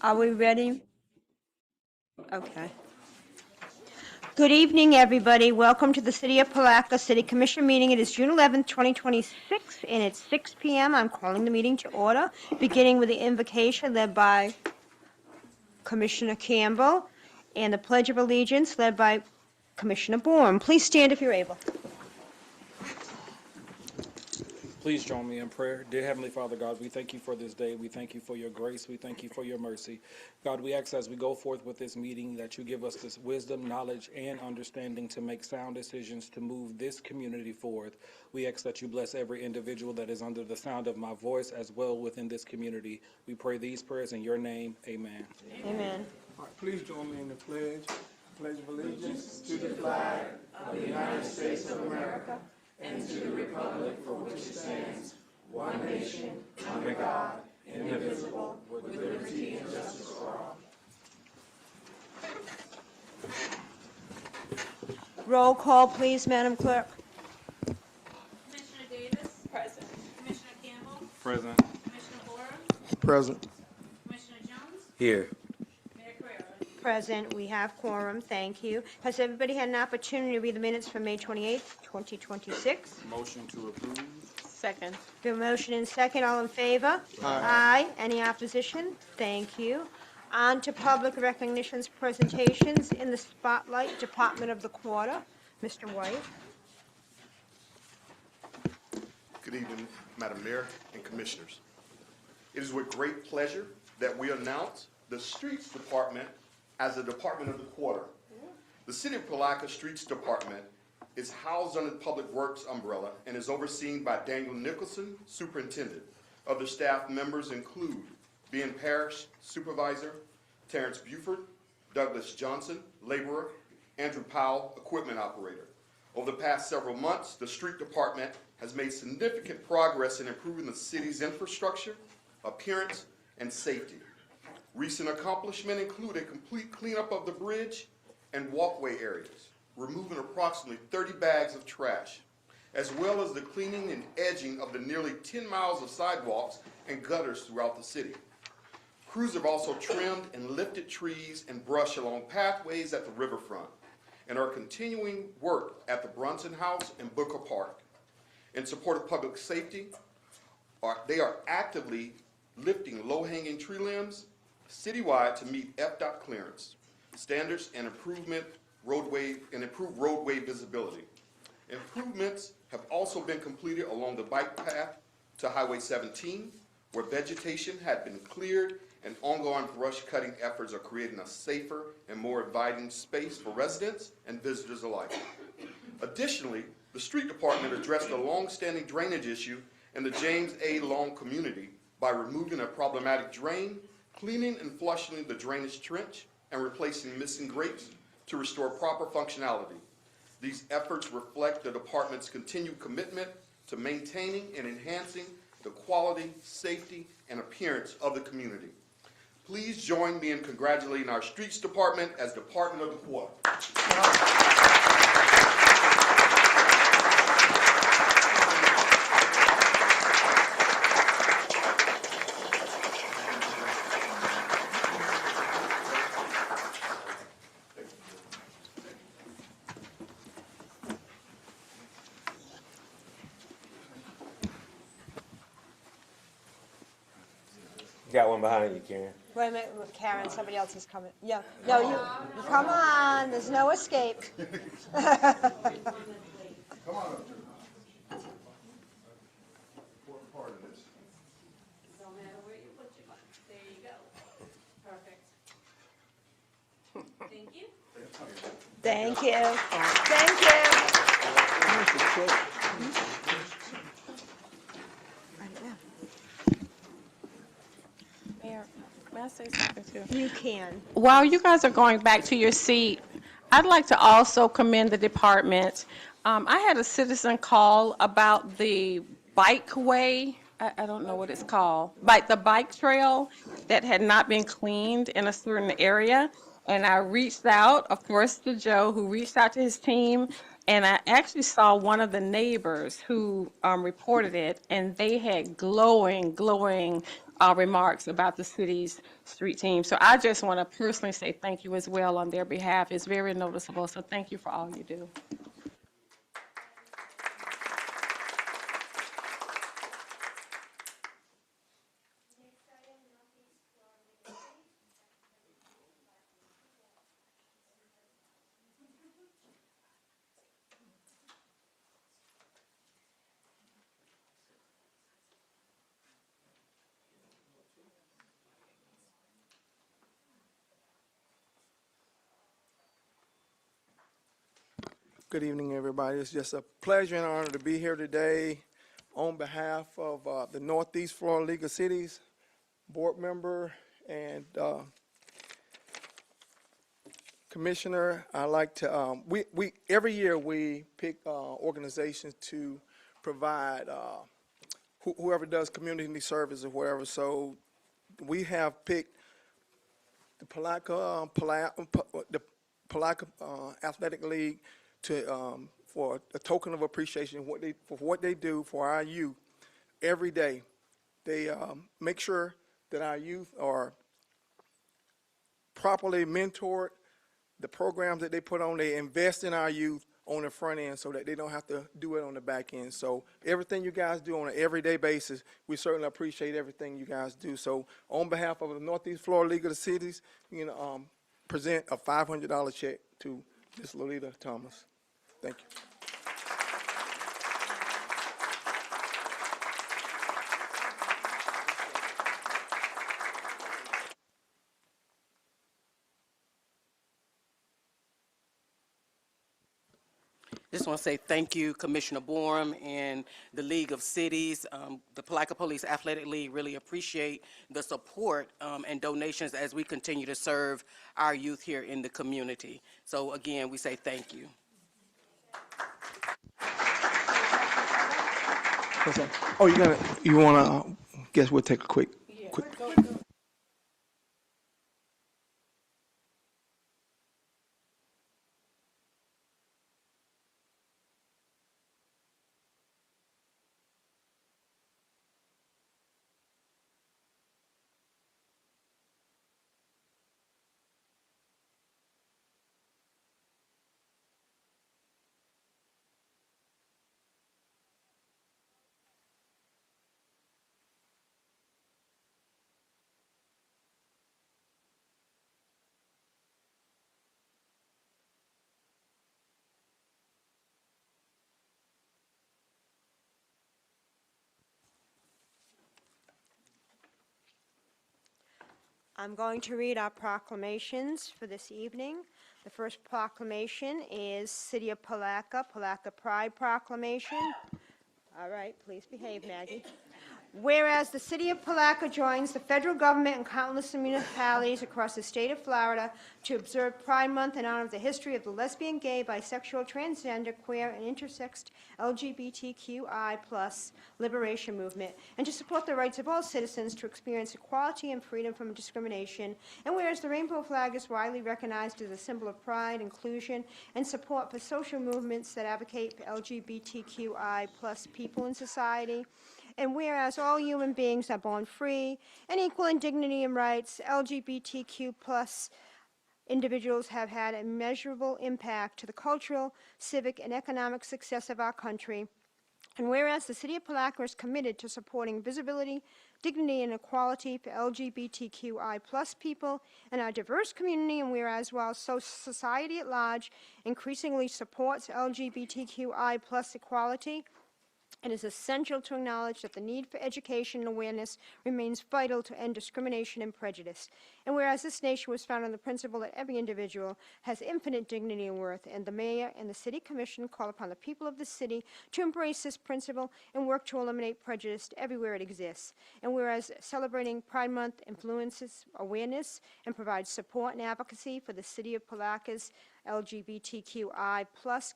Are we ready? Okay. Good evening, everybody. Welcome to the City of Palatka City Commission meeting. It is June 11th, 2026, and it's 6 p.m. I'm calling the meeting to order, beginning with the invocation led by Commissioner Campbell and the Pledge of Allegiance led by Commissioner Bourne. Please stand if you're able. Please join me in prayer. Dear Heavenly Father, God, we thank you for this day. We thank you for your grace. We thank you for your mercy. God, we ask as we go forth with this meeting that you give us this wisdom, knowledge, and understanding to make sound decisions to move this community forward. We ask that you bless every individual that is under the sound of my voice as well within this community. We pray these prayers in your name. Amen. Amen. All right, please join me in the pledge. Pledge of allegiance to the flag of the United States of America and to the republic for which it stands, one nation, under God, indivisible, with liberty and justice for all. Roll call, please, Madam Clerk. Commissioner Davis? Present. Commissioner Campbell? Present. Commissioner Boren? Present. Commissioner Jones? Here. Mayor Carrera? Present, we have quorum, thank you. Has everybody had an opportunity to read the minutes from May 28th, 2026? Motion to approve. Second. The motion and second, all in favor? Aye. Any opposition? Thank you. On to public recognitions, presentations in the Spotlight Department of the Quarter. Mr. White. Good evening, Madam Mayor and Commissioners. It is with great pleasure that we announce the Streets Department as a Department of the Quarter. The City of Palatka Streets Department is housed under the Public Works umbrella and is overseen by Daniel Nicholson, Superintendent. Other staff members include Ben Parrish, Supervisor, Terrence Buford, Douglas Johnson, Laborer, Andrew Powell, Equipment Operator. Over the past several months, the Street Department has made significant progress in improving the city's infrastructure, appearance, and safety. Recent accomplishments include a complete cleanup of the bridge and walkway areas, removing approximately 30 bags of trash, as well as the cleaning and edging of the nearly 10 miles of sidewalks and gutters throughout the city. Crews have also trimmed and lifted trees and brush along pathways at the riverfront and are continuing work at the Brunson House and Booker Park. In support of public safety, they are actively lifting low-hanging tree limbs citywide to meet FDOT clearance standards and improve roadway visibility. Improvements have also been completed along the bike path to Highway 17, where vegetation had been cleared and ongoing brush cutting efforts are creating a safer and more inviting space for residents and visitors alike. Additionally, the Street Department addressed a long-standing drainage issue in the James A. Long community by removing a problematic drain, cleaning and flushing the drainage trench, and replacing missing grates to restore proper functionality. These efforts reflect the department's continued commitment to maintaining and enhancing the quality, safety, and appearance of the community. Please join me in congratulating our Streets Department as Department of the Quarter. Got one behind you, Karen. Wait a minute, Karen, somebody else is coming. Yeah, no, you come on, there's no escape. Come on up, Joe. Important part of this. No matter where you put your butt. There you go. Perfect. Thank you. Thank you. Thank you. Mayor, may I say something too? You can. While you guys are going back to your seat, I'd like to also commend the department. I had a citizen call about the bikeway, I don't know what it's called, the bike trail that had not been cleaned in a certain area. And I reached out, of course, to Joe, who reached out to his team. And I actually saw one of the neighbors who reported it, and they had glowing remarks about the city's street team. So I just want to personally say thank you as well on their behalf. It's very noticeable, so thank you for all you do. Good evening, everybody. It's just a pleasure and honor to be here today on behalf of the Northeast Florida League of Cities board member and commissioner. I like to, we every year we pick organizations to provide whoever does community service or wherever. So we have picked the Palatka Athletic League to for a token of appreciation for what they do for our youth every day. They make sure that our youth are properly mentored. The programs that they put on, they invest in our youth on the front end so that they don't have to do it on the back end. So everything you guys do on an everyday basis, we certainly appreciate everything you guys do. So on behalf of the Northeast Florida League of the Cities, you know, present a $500 check to Ms. Lolita Thomas. Thank you. Just want to say thank you, Commissioner Borum and the League of Cities. The Palatka Police Athletic League really appreciate the support and donations as we continue to serve our youth here in the community. So again, we say thank you. What's that? Oh, you want to, guess we'll take a quick. I'm going to read our proclamations for this evening. The first proclamation is City of Palatka, Palatka Pride Proclamation. All right, please behave, Maggie. Whereas the City of Palatka joins the federal government and countless municipalities across the state of Florida to observe Pride Month in honor of the history of the lesbian, gay, bisexual, transgender, queer, and intersex LGBTQI+ liberation movement, and to support the rights of all citizens to experience equality and freedom from discrimination. And whereas the rainbow flag is widely recognized as a symbol of pride, inclusion, and support for social movements that advocate for LGBTQI+ people in society. And whereas all human beings are born free and equal in dignity and rights, LGBTQ+ individuals have had a measurable impact to the cultural, civic, and economic success of our country. And whereas the City of Palatka is committed to supporting visibility, dignity, and equality for LGBTQI+ people in our diverse community, and whereas while society at large increasingly supports LGBTQI+ equality, it is essential to acknowledge that the need for education and awareness remains vital to end discrimination and prejudice. And whereas this nation was founded on the principle that every individual has infinite dignity and worth, and the mayor and the city commission call upon the people of the city to embrace this principle and work to eliminate prejudice everywhere it exists. And whereas celebrating Pride Month influences awareness and provides support and advocacy for the City of Palatka's LGBTQI+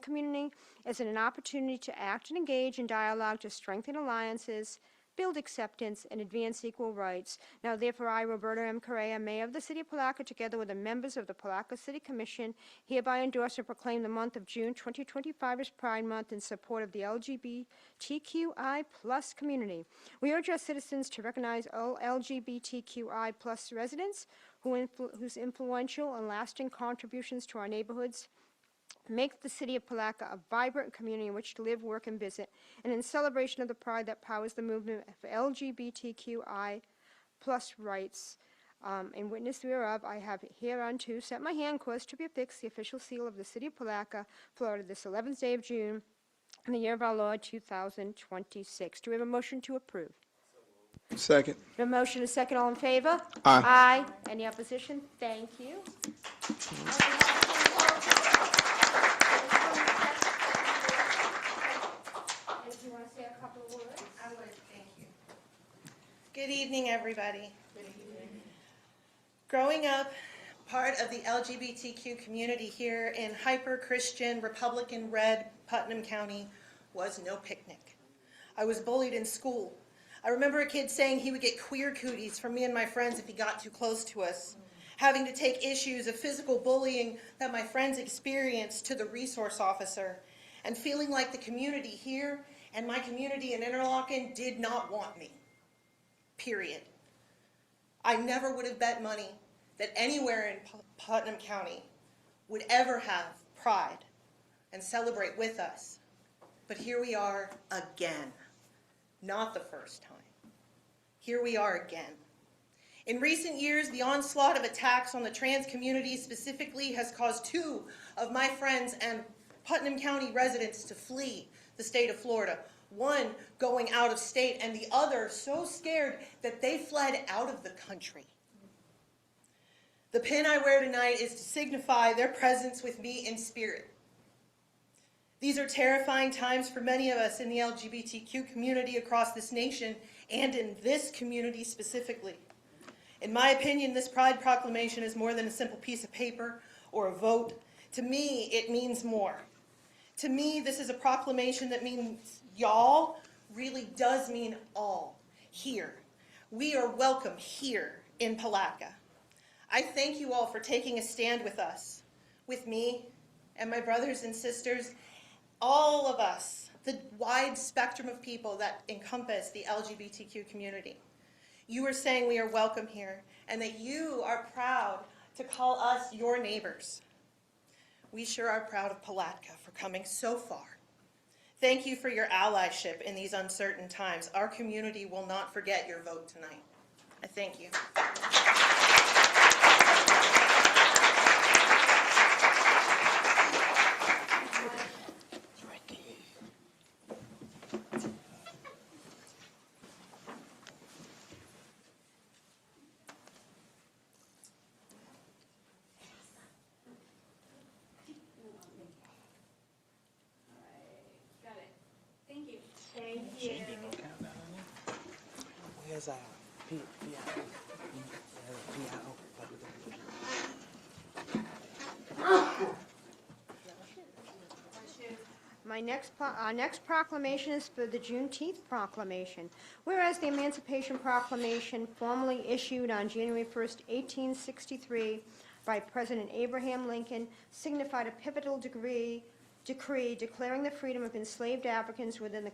community as an opportunity to act and engage in dialogue to strengthen alliances, build acceptance, and advance equal rights. Now therefore, I, Roberta M. Correa, Mayor of the City of Palatka, together with the members of the Palatka City Commission, hereby endorse and proclaim the month of June 2025 as Pride Month in support of the LGBTQI+ community. We urge our citizens to recognize all LGBTQI+ residents whose influential and lasting contributions to our neighborhoods make the City of Palatka a vibrant community in which to live, work, and visit, and in celebration of the pride that powers the movement for LGBTQI+ rights. In witness thereof, I have hereunto set my hand caused to be affixed the official seal of the City of Palatka, Florida, this 11th day of June, in the year of our Lord 2026. Do we have a motion to approve? Second. The motion is second. All in favor? Aye. Aye. Any opposition? Thank you. And if you want to say a couple of words? I would, thank you. Good evening, everybody. Growing up, part of the LGBTQ community here in hyper-Christian, Republican-red Putnam County was no picnic. I was bullied in school. I remember a kid saying he would get queer cooties from me and my friends if he got too close to us, having to take issues of physical bullying that my friends experienced to the resource officer, and feeling like the community here and my community in Interlochen did not want me, period. I never would have bet money that anywhere in Putnam County would ever have pride and celebrate with us. But here we are again. Not the first time. Here we are again. In recent years, the onslaught of attacks on the trans community specifically has caused two of my friends and Putnam County residents to flee the state of Florida. One going out of state and the other so scared that they fled out of the country. The pin I wear tonight is to signify their presence with me in spirit. These are terrifying times for many of us in the LGBTQ community across this nation and in this community specifically. In my opinion, this Pride Proclamation is more than a simple piece of paper or a vote. To me, it means more. To me, this is a proclamation that means y'all really does mean all here. We are welcome here in Palatka. I thank you all for taking a stand with us, with me and my brothers and sisters, all of us, the wide spectrum of people that encompass the LGBTQ community. You are saying we are welcome here and that you are proud to call us your neighbors. We sure are proud of Palatka for coming so far. Thank you for your allyship in these uncertain times. Our community will not forget your vote tonight. I thank you. Got it. Thank you. Thank you. Where's our PIO? Our next proclamation is for the Juneteenth proclamation. Whereas the Emancipation Proclamation, formally issued on January 1st, 1863, by President Abraham Lincoln, signified a pivotal decree declaring the freedom of enslaved Africans within the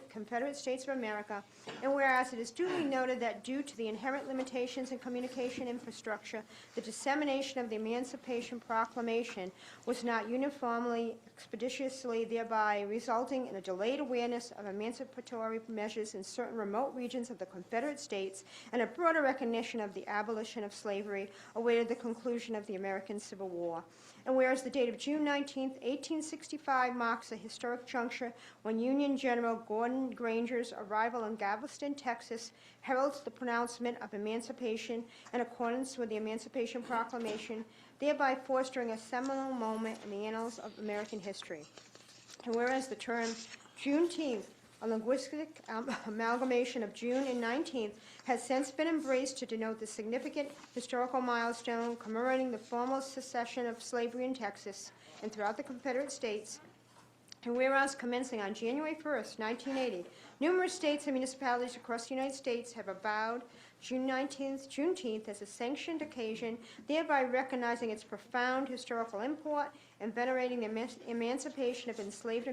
Confederate States of America, and whereas it is duly noted that due to the inherent limitations in communication infrastructure, the dissemination of the Emancipation Proclamation was not uniformly expeditiously, thereby resulting in a delayed awareness of emancipatory measures in certain remote regions of the Confederate States, and a broader recognition of the abolition of slavery awaited the conclusion of the American Civil War. And whereas the date of June 19, 1865 marks a historic juncture when Union General Gordon Granger's arrival in Galveston, Texas, heralds the pronouncement of emancipation in accordance with the Emancipation Proclamation, thereby fostering a seminal moment in the annals of American history. And whereas the term Juneteenth, a linguistic amalgamation of June and 19th, has since been embraced to denote the significant historical milestone commemorating the formal cessation of slavery in Texas and throughout the Confederate States, And whereas commencing on January 1st, 1980, numerous states and municipalities across the United States have avowed Juneteenth as a sanctioned occasion, thereby recognizing its profound historical import and venerating the emancipation of enslaved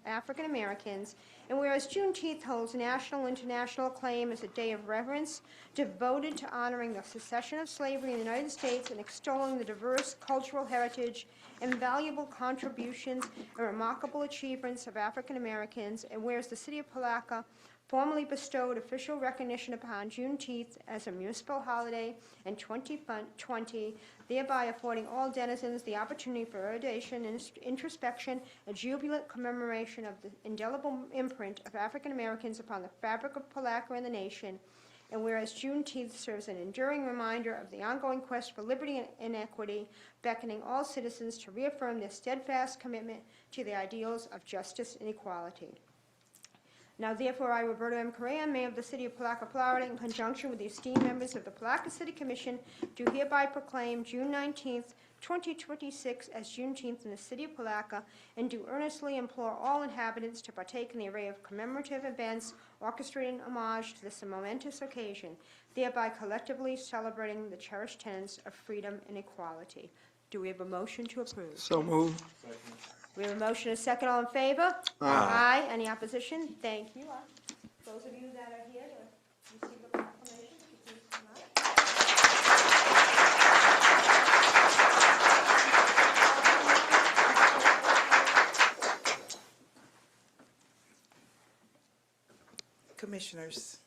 African Americans. And whereas Juneteenth holds national and international acclaim as a day of reverence devoted to honoring the cessation of slavery in the United States and extolling the diverse cultural heritage and valuable contributions and remarkable achievements of African Americans, and whereas the City of Palatka formally bestowed official recognition upon Juneteenth as a municipal holiday in 2020, thereby affording all denizens the opportunity for erudition and introspection, a jubilant commemoration of the indelible imprint of African Americans upon the fabric of Palatka and the nation. And whereas Juneteenth serves an enduring reminder of the ongoing quest for liberty and equity, beckoning all citizens to reaffirm their steadfast commitment to the ideals of justice and equality. Now therefore, I, Roberto M. Correa, Mayor of the City of Palatka, Florida, in conjunction with the esteemed members of the Palatka City Commission, do hereby proclaim June 19th, 2026 as Juneteenth in the City of Palatka, and do earnestly implore all inhabitants to partake in the array of commemorative events orchestrating homage to this momentous occasion, thereby collectively celebrating the cherished tenets of freedom and equality. Do we have a motion to approve? So moved. We have a motion and a second. All in favor? Aye. Any opposition? Thank you. Those of you that are here to receive the proclamation, if you please come up. Commissioners,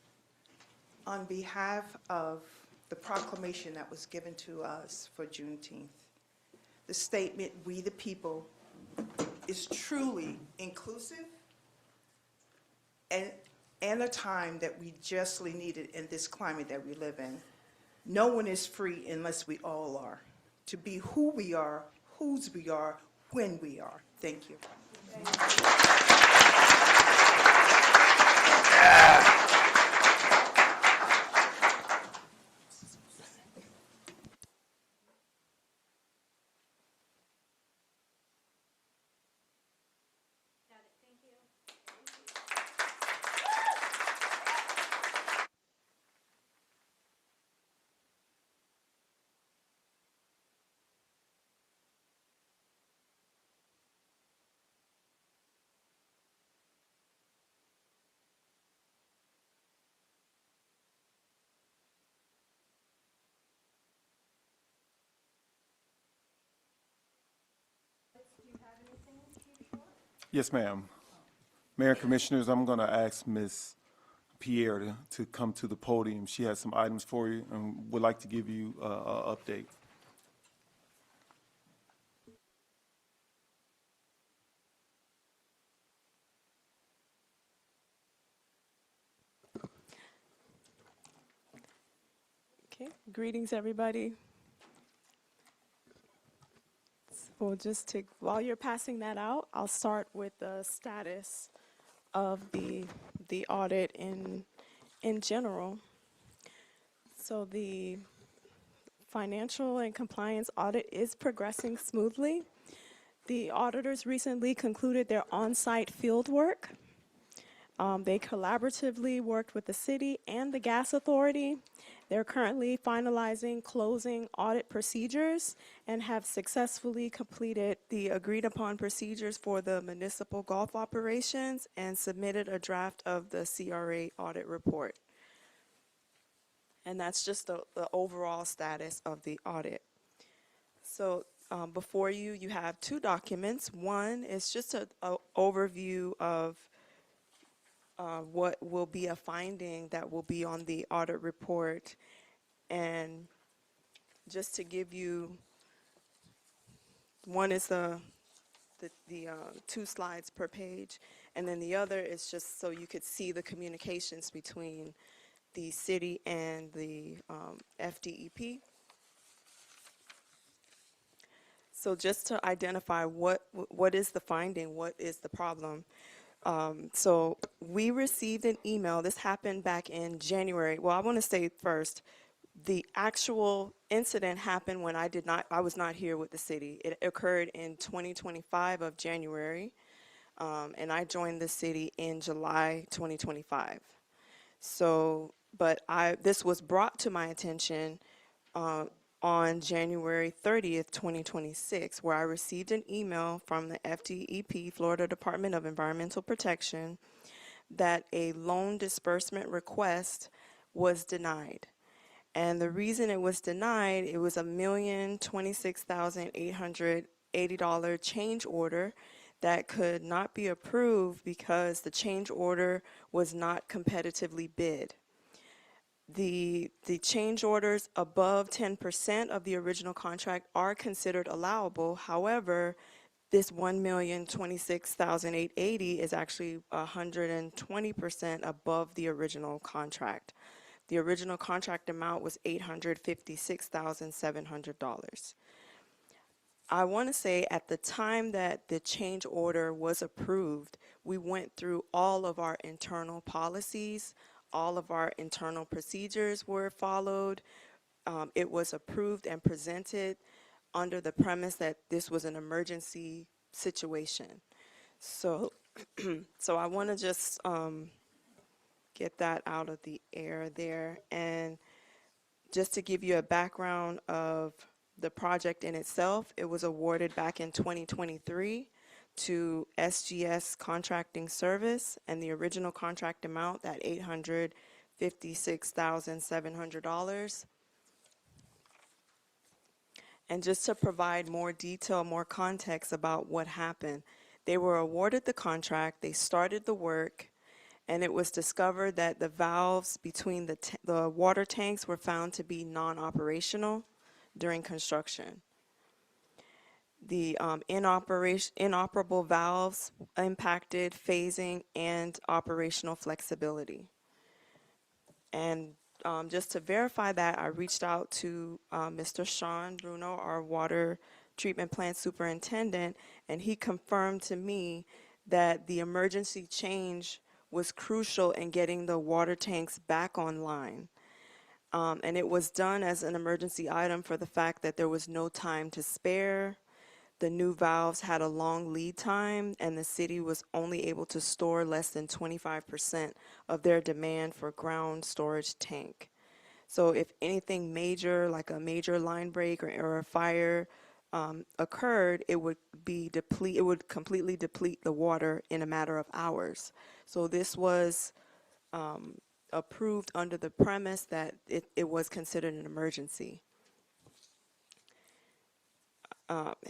on behalf of the proclamation that was given to us for Juneteenth, the statement, "We the people," is truly inclusive and a time that we justly needed in this climate that we live in. No one is free unless we all are, to be who we are, whose we are, when we are. Thank you. Yes, ma'am. Mayor and Commissioners, I'm going to ask Ms. Pierre to come to the podium. She has some items for you and would like to give you an update. Okay, greetings, everybody. So just to, while you're passing that out, I'll start with the status of the audit in general. So the financial and compliance audit is progressing smoothly. The auditors recently concluded their on-site field work. They collaboratively worked with the city and the gas authority. They're currently finalizing closing audit procedures and have successfully completed the agreed-upon procedures for the municipal golf operations and submitted a draft of the CRA audit report. And that's just the overall status of the audit. So before you, you have two documents. One is just an overview of what will be a finding that will be on the audit report. And just to give you, one is the 2 slides per page, and then the other is just so you could see the communications between the city and the FDEP. So just to identify what is the finding, what is the problem. So we received an email, this happened back in January. Well, I want to say first, the actual incident happened when I was not here with the city. It occurred in 2025 of January. and I joined the city in July 2025. So, but this was brought to my attention on January 30th, 2026, where I received an email from the FDEP, Florida Department of Environmental Protection, that a loan disbursement request was denied. And the reason it was denied, it was $1,026,880 change order that could not be approved because the change order was not competitively bid. The change orders above 10% of the original contract are considered allowable. However, this $1,026,880 is actually 120% above the original contract. The original contract amount was $856,700. I want to say at the time that the change order was approved, we went through all of our internal policies, all of our internal procedures were followed. It was approved and presented under the premise that this was an emergency situation. So, so I want to just get that out of the air there. And just to give you a background of the project in itself, it was awarded back in 2023 to SGS Contracting Service, and the original contract amount, that $856,700. And just to provide more detail, more context about what happened, they were awarded the contract, they started the work, and it was discovered that the valves between the water tanks were found to be non-operational during construction. The inoperable valves impacted phasing and operational flexibility. And just to verify that, I reached out to Mr. Sean Bruno, our water treatment plant superintendent, and he confirmed to me that the emergency change was crucial in getting the water tanks back online. And it was done as an emergency item for the fact that there was no time to spare. The new valves had a long lead time, and the city was only able to store less than 25% of their demand for ground storage tank. So if anything major, like a major line break or a fire occurred, it would completely deplete the water in a matter of hours. So this was approved under the premise that it was considered an emergency.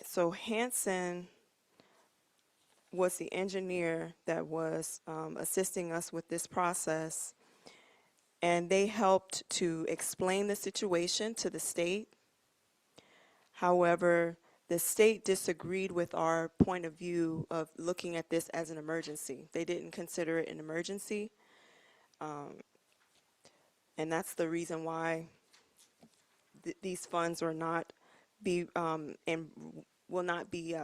So Hanson was the engineer that was assisting us with this process, and they helped to explain the situation to the state. However, the state disagreed with our point of view of looking at this as an emergency. They didn't consider it an emergency, and that's the reason why these funds are not and will not be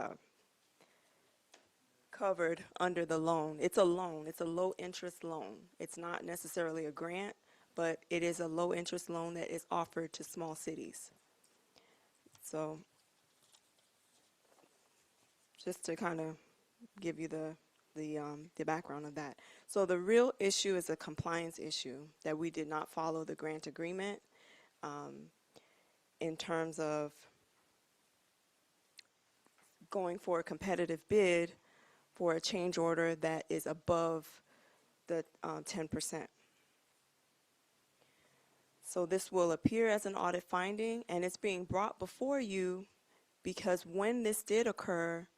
covered under the loan. It's a loan. It's a low interest loan. It's not necessarily a grant, but it is a low interest loan that is offered to small cities. So just to kind of give you the background of that. So the real issue is a compliance issue, that we did not follow the grant agreement in terms of going for a competitive bid for a change order that is above the 10%. So this will appear as an audit finding, and it's being brought before you because when this did occur,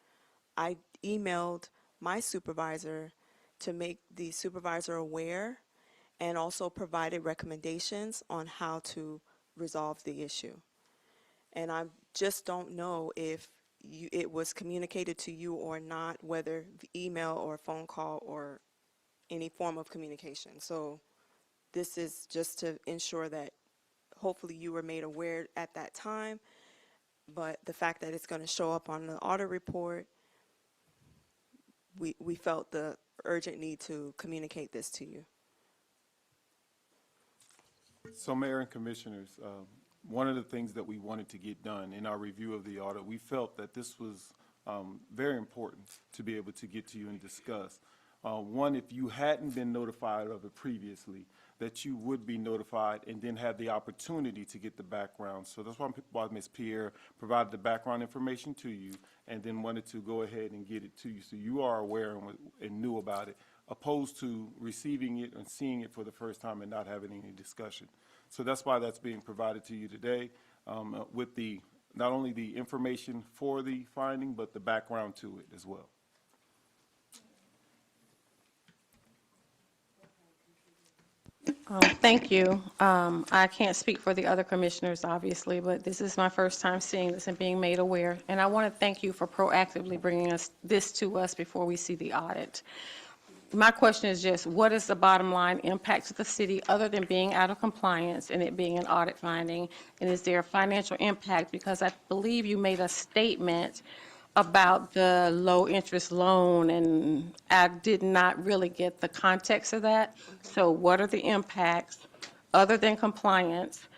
I emailed my supervisor to make the supervisor aware and also provided recommendations on how to resolve the issue. And I just don't know if it was communicated to you or not, whether email or phone call or any form of communication. So this is just to ensure that hopefully you were made aware at that time, but the fact that it's going to show up on the audit report, we felt the urgent need to communicate this to you. So Mayor and Commissioners, one of the things that we wanted to get done in our review of the audit, we felt that this was very important to be able to get to you and discuss. One, if you hadn't been notified of it previously, that you would be notified and then have the opportunity to get the background. So that's why Ms. Pierre provided the background information to you and then wanted to go ahead and get it to you. So you are aware and knew about it, opposed to receiving it and seeing it for the first time and not having any discussion. So that's why that's being provided to you today with not only the information for the finding, but the background to it as well. Thank you. I can't speak for the other commissioners, obviously, but this is my first time seeing this and being made aware. And I want to thank you for proactively bringing this to us before we see the audit. My question is just, what is the bottom line impact to the city other than being out of compliance and it being an audit finding? And is there a financial impact? Because I believe you made a statement about the low-interest loan, and I did not really get the context of that. So what are the impacts, other than compliance,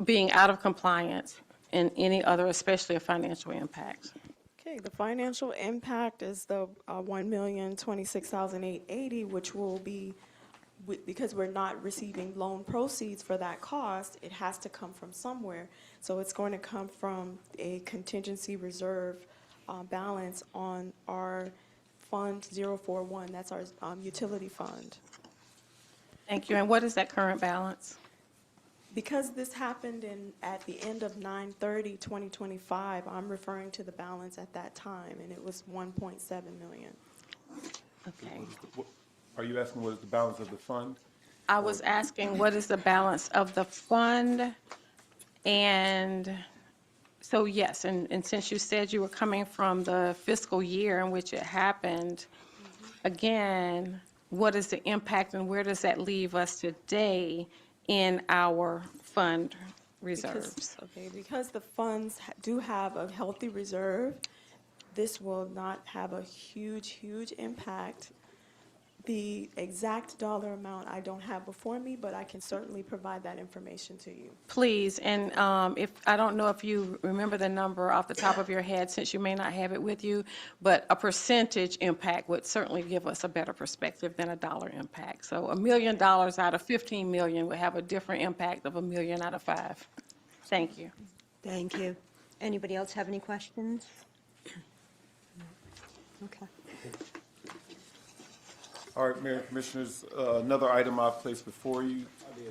being out of compliance, and any other, especially a financial impact? Okay, the financial impact is the $1,026,880, which will be, because we're not receiving loan proceeds for that cost, it has to come from somewhere. So it's going to come from a contingency reserve balance on our Fund 041. That's our utility fund. Thank you. And what is that current balance? Because this happened at the end of 9/30/2025, I'm referring to the balance at that time, and it was 1.7 million. Okay. Are you asking what is the balance of the fund? I was asking, what is the balance of the fund? And so, yes, and since you said you were coming from the fiscal year in which it happened, again, what is the impact and where does that leave us today in our fund reserves? Because the funds do have a healthy reserve, this will not have a huge impact. The exact dollar amount I don't have before me, but I can certainly provide that information to you. Please, and if, I don't know if you remember the number off the top of your head, since you may not have it with you, but a percentage impact would certainly give us a better perspective than a dollar impact. So $1 million out of 15 million would have a different impact of $1 million out of 5. Thank you. Thank you. Anybody else have any questions? Okay. All right, Mayor and Commissioners, another item I've placed before you.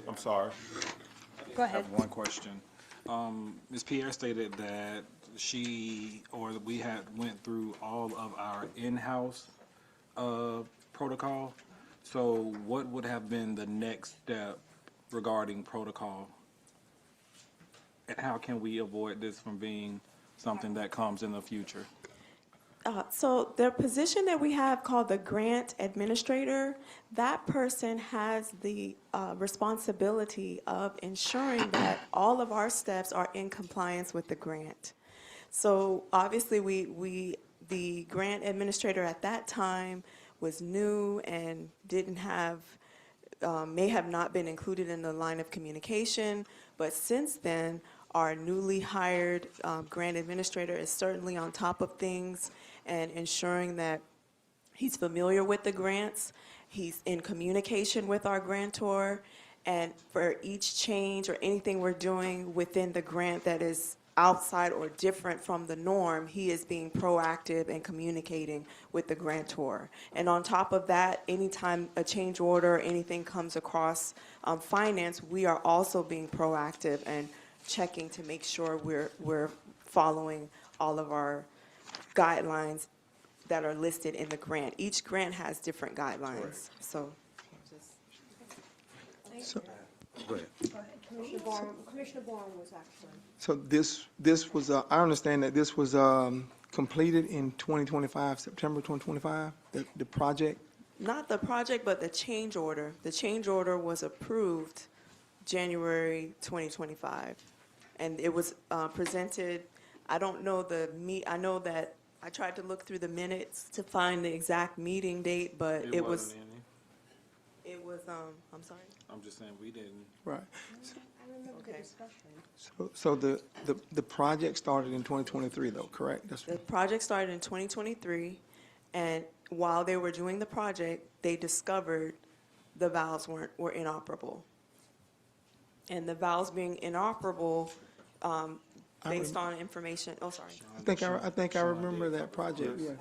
I'm sorry. Go I ahead. have one question. Ms. Pierre stated that we had went through all of our in-house protocol. So what would have been the next step regarding protocol? And how can we avoid this from being something that comes in the future? So the position that we have called the grant administrator, that person has the responsibility of ensuring that all of our steps are in compliance with the grant. So obviously, the grant administrator at that time was new and didn't have, may have not been included in the line of communication, but since then, our newly hired grant administrator is certainly on top of things and ensuring that he's familiar with the grants, he's in communication with our grantor, and for each change or anything we're doing within the grant that is outside or different from the norm, he is being proactive and communicating with the grantor. And on top of that, anytime a change order or anything comes across finance, we are also being proactive and checking to make sure we're following all of our guidelines that are listed in the grant. Each grant has different guidelines, so. Go ahead. Commissioner Bourne was actually. So this was, I understand that this was completed in 2025, September 2025, the project? Not the project, but the change order. The change order was approved January 2025. And it was presented, I don't know I know that I tried to look through the minutes to find the exact meeting date, but it was was, I'm sorry. I'm just saying, we didn't. Right. I remember the Okay. discussion. So the project started in 2023 though, correct? That's The project started in 2023, and while they were doing the project, they discovered the valves were inoperable. And the valves being inoperable, based on information, oh, sorry. I think I remember that project, yeah.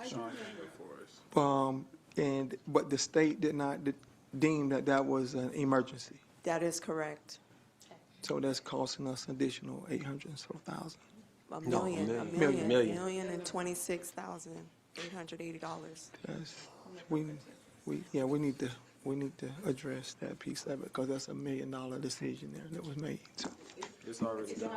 But the state did not deem that that was an emergency. That is correct. So that's costing us additional 800 and so thousand. A Million. million and $26,880. That's, we need to address that piece of it, because that's $1 million decision there that was made. So, It's already done.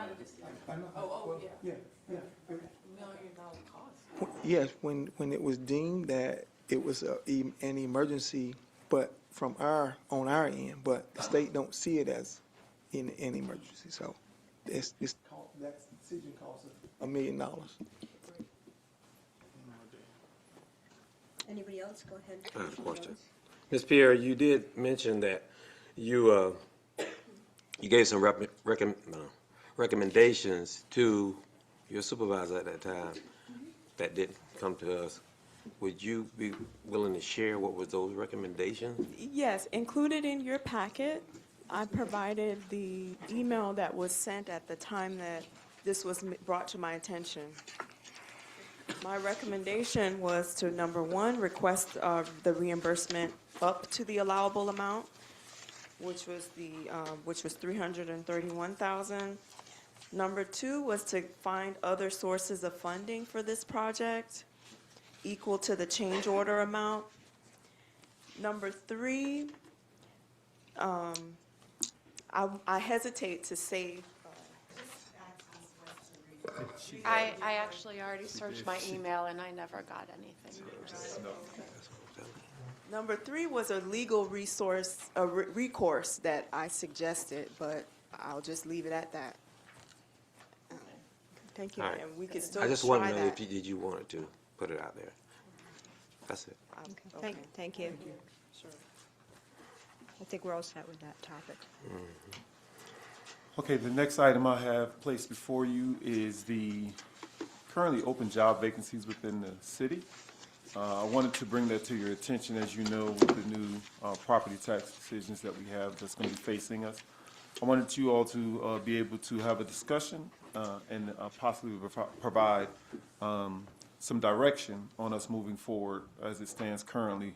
yes, when it was deemed that it was an emergency, but on our end, but the state don't see it as an emergency, so that decision cost us $1 million. Anybody else? Go ahead. I have a question. Ms. Pierre, you did mention that you gave some recommendations to your supervisor at that time that didn't come to us. Would you be willing to share what was those recommendations? Yes, included in your packet, I provided the email that was sent at the time that this was brought to my attention. My recommendation was to, number one, request the reimbursement up to the allowable amount, which was $331,000. Number two was to find other sources of funding for this project equal to the change order amount. Number three, I hesitate to say. I actually already searched my email and I never got anything. Number three was a legal recourse that I suggested, but I'll just leave it at that. Thank you, All right. and we could still I just try want to know that. if you wanted to put it out there. That's it. Okay. Thank you. Sure. I think we're all set with that topic. Okay, the next item I have placed before you is the currently open job vacancies within the city. I wanted to bring that to your attention. As you know, with the new property tax decisions that we have that's going to be facing us. I wanted you all to be able to have a discussion and possibly provide some direction on us moving forward as it stands currently.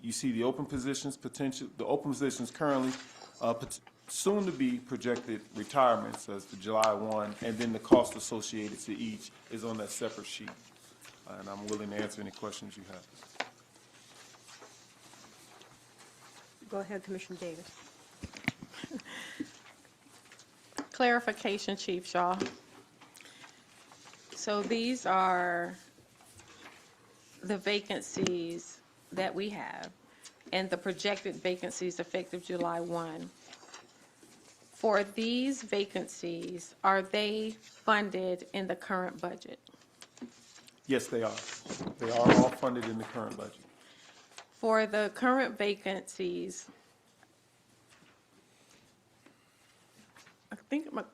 You see the open positions currently, soon to be projected retirements as of July 1, and then the cost associated to each is on that separate sheet. And I'm willing to answer any questions you have. Go ahead, Commissioner Davis. Clarification, Chief Shaw. So these are the vacancies that we have and the projected vacancies effective July 1. For these vacancies, are they funded in the current budget? Yes, they are. They are all funded in the current budget. For the current vacancies,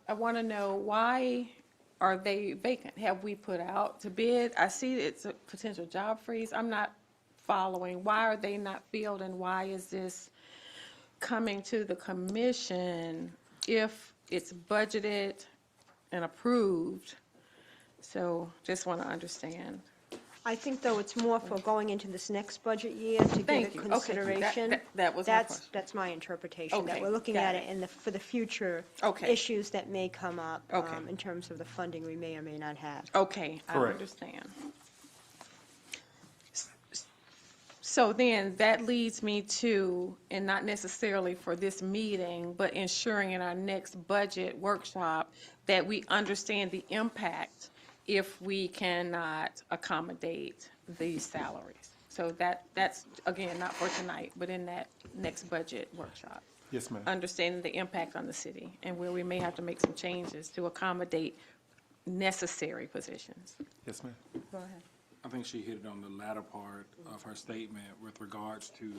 I want to know, why are they vacant? Have we put out to bid? I see it's a potential job freeze. I'm not following. Why are they not filled, and why is this coming to the commission if it's budgeted and approved? So just want to understand. I think, though, it's more for going into this next budget year to give Thank it you. Okay. consideration. That was my question. That's my interpretation, that Okay, we're looking got at it for the future Okay. issues that may come up Okay. in terms of the funding we may or may not have. Okay, I Correct. understand. So then that leads me to, and not necessarily for this meeting, but ensuring in our next budget workshop that we understand the impact if we cannot accommodate these salaries. So that's, again, not for tonight, but in that next budget workshop. Yes, ma'am. Understanding the impact on the city and where we may have to make some changes to accommodate necessary positions. Yes, ma'am. Go ahead. I think she hit it on the latter part of her statement with regards to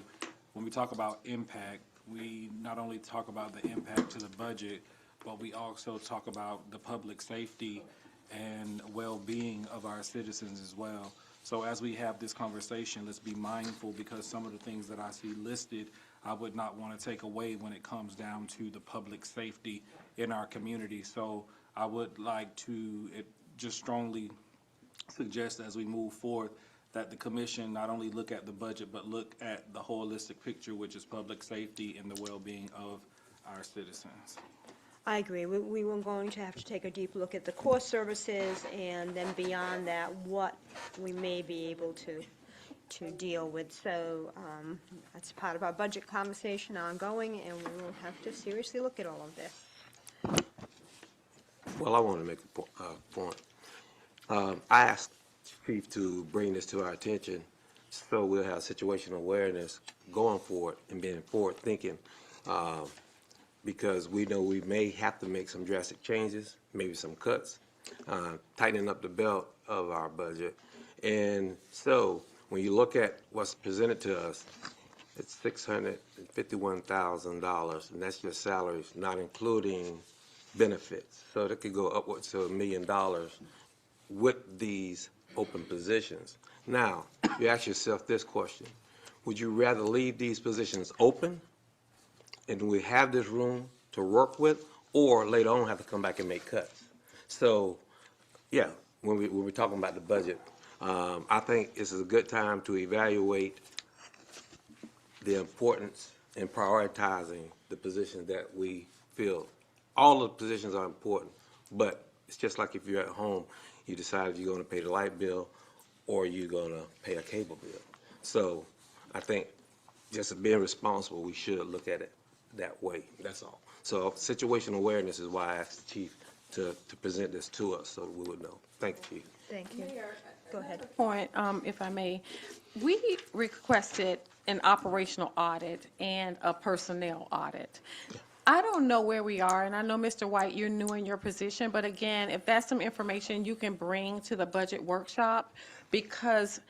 when we talk about impact, we not only talk about the impact to the budget, but we also talk about the public safety and well-being of our citizens as well. So as we have this conversation, let's be mindful, because some of the things that I see listed, I would not want to take away when it comes down to the public safety in our community. So I would like to just strongly suggest, as we move forward, that the commission not only look at the budget, but look at the holistic picture, which is public safety and the well-being of our citizens. I agree. We were going to have to take a deep look at the core services, and then beyond that, what we may be able to deal with. So that's part of our budget conversation ongoing, and we will have to seriously look at all of this. Well, I want to make a point. I asked Chief to bring this to our attention so we'll have situational awareness going forward and being forward thinking, because we know we may have to make some drastic changes, maybe some cuts, tightening up the belt of our budget. And so when you look at what's presented to us, it's $651,000, and that's your salaries, not including benefits. So that could go upwards to $1 million with these open positions. Now, you ask yourself this question: would you rather leave these positions open and we have this room to work with, or later on have to come back and make cuts? So, yeah, when we're talking about the budget, I think this is a good time to evaluate the importance in prioritizing the positions that we feel. All the positions are important, but it's just like if you're at home, you decide you're going to pay the light bill or you're going to pay a cable bill. So I think just being responsible, we should look at it that way. That's all. So situational awareness is why I asked the Chief to present this to us so we would know. Thank you, Chief. Thank you. Go ahead. Point, if I may, we requested an operational audit and a personnel audit. I don't know where we are, and I know, Mr. White, you're new in your position, but again, if that's some information you can bring to the budget workshop, because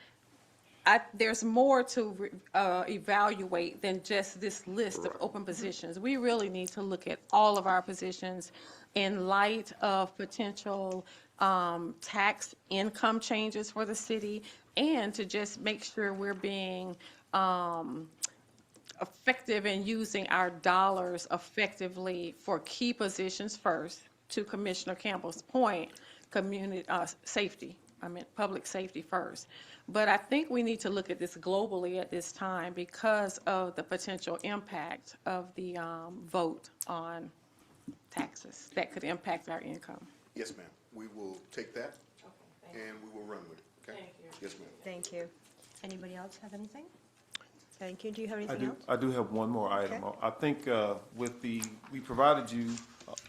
there's more to evaluate than just this list of open positions. We really need to look at all of our positions in light of potential tax income changes for the city, and to just make sure we're being effective in using our dollars effectively for key positions first, to Commissioner Campbell's point, community safety, public safety first. But I think we need to look at this globally at this time because of the potential impact of the vote on taxes that could impact our income. Yes, ma'am. We will take that and we will run with it, okay? Thank you. Yes, ma'am. Thank you. Anybody else have anything? Thank you. Do you have anything else? I do have one more item. Okay. I think we provided you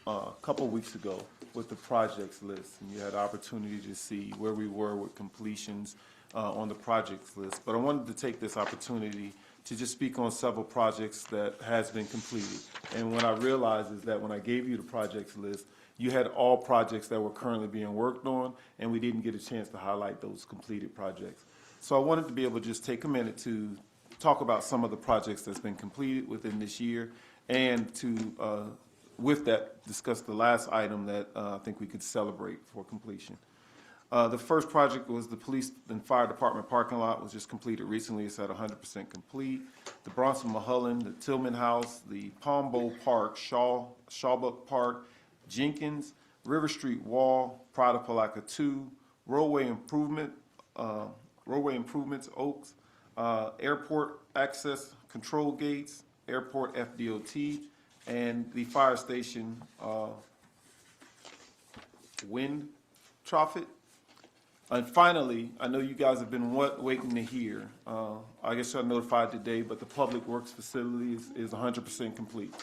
a couple of weeks ago with the projects list, and you had opportunity to see where we were with completions on the projects list. But I wanted to take this opportunity to just speak on several projects that has been completed. And what I realized is that when I gave you the projects list, you had all projects that were currently being worked on, and we didn't get a chance to highlight those completed projects. So I wanted to be able to just take a minute to talk about some of the projects that's been completed within this year, and to, with that, discuss the last item that I think we could celebrate for completion. The first project was the police and fire department parking lot, was just completed recently. It's at 100% complete. The Bronson Mulholland, the Tillman House, the Palm Bowl Park, Shawbuck Park, Jenkins, River Street Wall, Pride of Palatka 2, roadway improvements, Oaks, airport access control gates, airport FDOT, and the fire station wind traffic. And finally, I know you guys have been waiting to hear. I guess you're notified today, but the Public Works facility is 100% complete.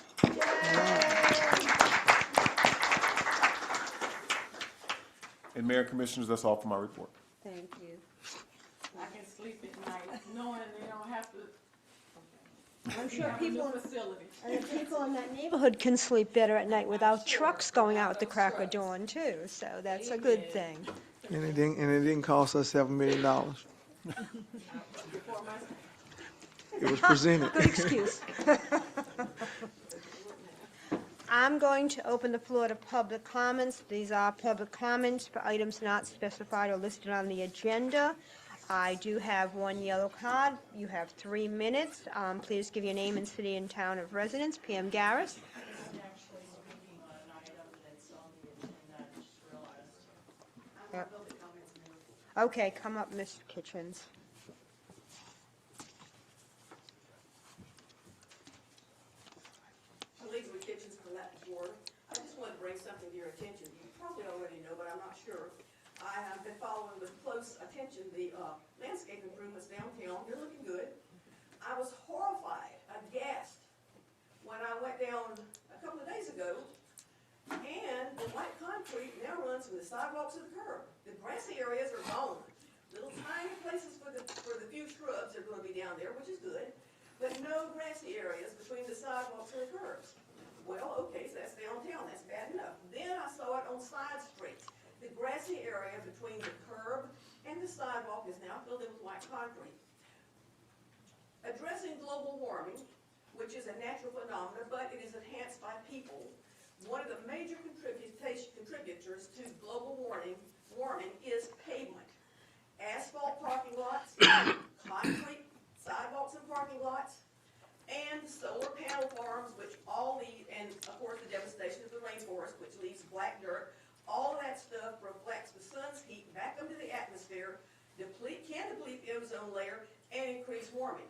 And Mayor and Commissioners, that's all for my report. Thank you. I can sleep at night knowing they don't have to I'm sure people, facility. people in that neighborhood can sleep better at night without trucks going out the crack of dawn too, so that's a good thing. And it didn't cost us $7 million. It was presented. Good excuse. I'm going to open the floor to public comments. These are public comments for items not specified or listed on the agenda. I do have one yellow card. You have 3 minutes. Please give your name and city and town of residence. Pam Garris. Yep. Okay, come up, Ms. Kitchens. Elizabeth Kitchens, Palatka, Florida. I just wanted to bring something to your attention. You probably already know, but I'm not sure. I have been following with close attention the landscape improvements downtown. They're looking good. I was horrified, aghast, when I went down a couple of days ago, and the white concrete now runs from the sidewalks to the curb. The grassy areas are gone. Little tiny places for the few shrubs are going to be down there, which is good, but no grassy areas between the sidewalks and the curbs. Well, okay, so that's downtown, that's bad enough. Then I saw it on side streets. The grassy area between the curb and the sidewalk is now filled in with white concrete. Addressing global warming, which is a natural phenomenon, but it is enhanced by people. One of the major contributors to global warming is pavement. Asphalt parking lots, concrete sidewalks and parking lots, and solar panel farms, which all leave, and of course the devastation of the rainforest, which leaves black dirt. All of that stuff reflects the sun's heat back into the atmosphere, can deplete the ozone layer, and increase warming.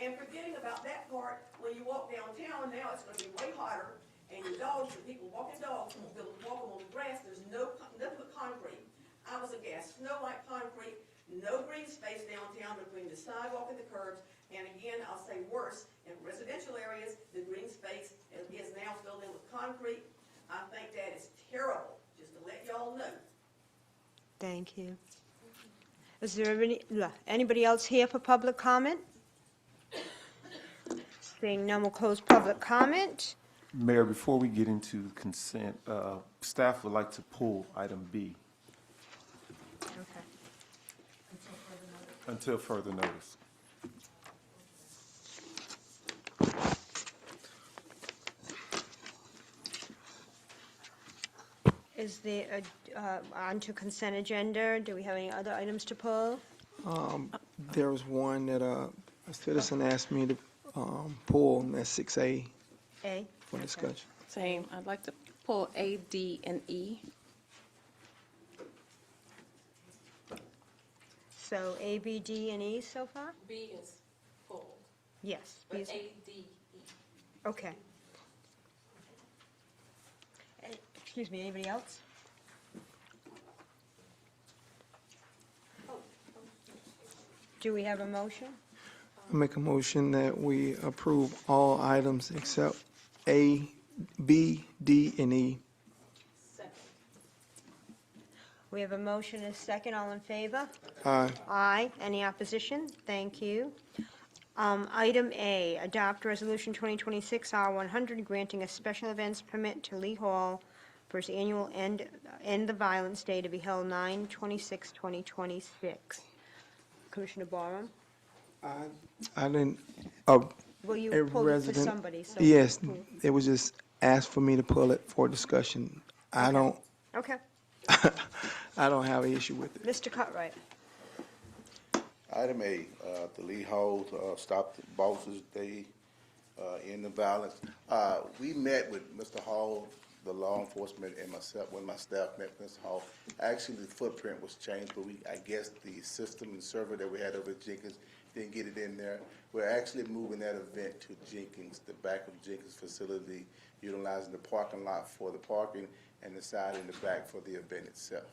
And forgetting about that part, when you walk downtown, now it's going to be way hotter, and your dogs, the people walking dogs, won't be able to walk them on the grass. There's nothing but concrete. I was aghast. Snow like concrete, no green space downtown between the sidewalk and the curbs. And again, I'll say worse, in residential areas, the green space is now filled in with concrete. I think that is terrible, just to let y'all know. Thank you. Is there anybody else here for public comment? Seeing none, we'll close public comment. Mayor, before we get into consent, staff would like to pull item B Okay. until further notice. Is there, on to consent agenda, do we have any other items to pull? There was one that a citizen asked me to pull, and that's 6A A? for Okay. discussion. Same. I'd like to pull A, D, and E. So A, B, D, and E so far? B is pulled, Yes. but B's- A, D, E. Okay. Excuse me, anybody else? Do we have a motion? I make a motion that we approve all items except A, B, D, and E. Second. We have a motion and a second, all in favor? Aye. Aye. Any opposition? Thank you. Item A, adopt resolution 2026 R100 granting a special events permit to Lee Hall for its annual End the Violence Day to be held 9/26/2026. Commissioner Barham, I didn't, will you a pull it for resident. somebody? So- Yes, it was just asked for me to pull it for discussion. I don't, Okay. I don't have an issue with it. Mr. Cutright. Item A, the Lee Hall, Stop the Bosses Day, End the Violence. We met with Mr. Hall, the law enforcement, and myself, when my staff met with Mr. Hall. Actually, the footprint was changed, but I guess the system and server that we had over at Jenkins didn't get it in there. We're actually moving that event to Jenkins, the back of Jenkins facility, utilizing the parking lot for the parking and the side and the back for the event itself.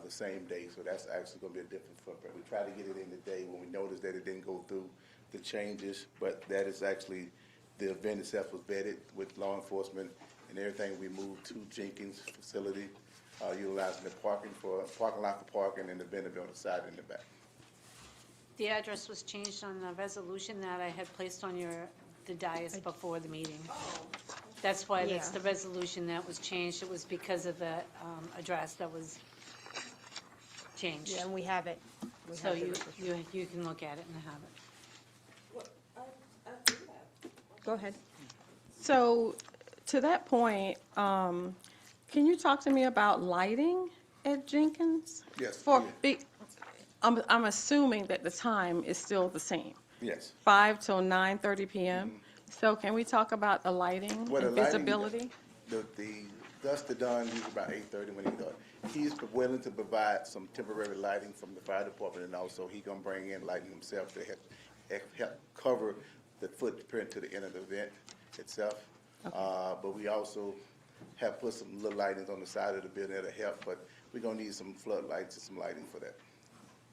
The same day, so that's actually gonna be a different footprint. We tried to get it in today when we noticed that it didn't go through the changes, but that is actually, the event itself was vetted with law enforcement and everything. We moved to Jenkins facility, utilizing the parking lot for parking and the event on the side and the back. The address was changed on the resolution that I had placed on the dais before the meeting. That's why that's Yeah. the resolution that was changed. It was because of the address that was changed. Yeah, and we have it. We So have the you resolution. can look at it and have it. Go ahead. So, to that point, can you talk to me about lighting at Jenkins? Yes, For yeah. big, I'm assuming that the time is still the same, Yes. 5 till 9:30 p.m. So can we talk about the lighting Well, the and lighting, visibility? the Dusty Dunn, usually about 8:30 when he does. He's willing to provide some temporary lighting from the fire department, and also he gonna bring in lighting himself to help cover the footprint to the end of the event itself. But we also have put some little lightings on the side of the building that'll help, but we're gonna need some floodlights and some lighting for that.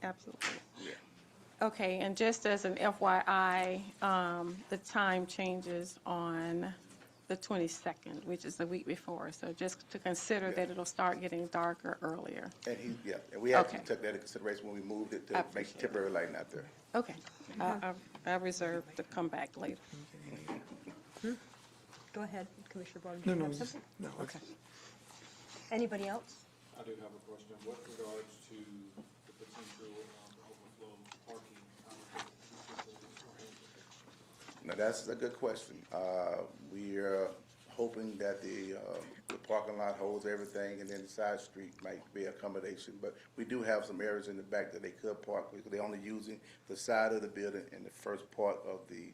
Absolutely. Yeah. Okay, and just as an FYI, the time changes on the 22nd, which is the week before. So just to consider that it'll start getting darker earlier. And we actually Okay. took that into consideration when we moved it I to appreciate make temporary lighting out there. Okay, I reserve to come back later. Go ahead, Commissioner Barton. Do you have something? No. Okay. Anybody else? I do have a question. What regards to the potential overflow parking? Now, that's a good question. We are hoping that the parking lot holds everything, and then the side street might be accommodation. But we do have some areas in the back that they could park, because they're only using the side of the building and the first part of the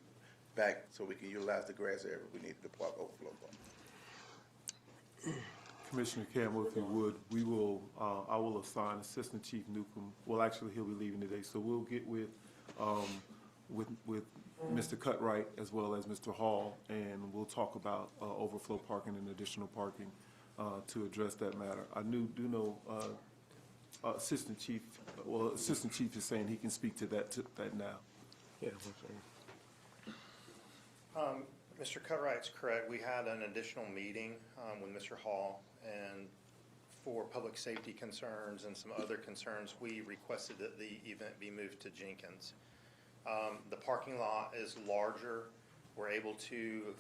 back, so we can utilize the grass area we need to park overflow parking. Commissioner Campbell, if you would, I will assign Assistant Chief Newcomb, well, actually, he'll be leaving today, so we'll get with Mr. Cutright as well as Mr. Hall, and we'll talk about overflow parking and additional parking to address that matter. I do know Assistant Chief is saying he can speak to that now. Yeah. Mr. Cutright's correct. We had an additional meeting with Mr. Hall, and for public safety concerns and some other concerns, we requested that the event be moved to Jenkins. The parking lot is larger. We're able to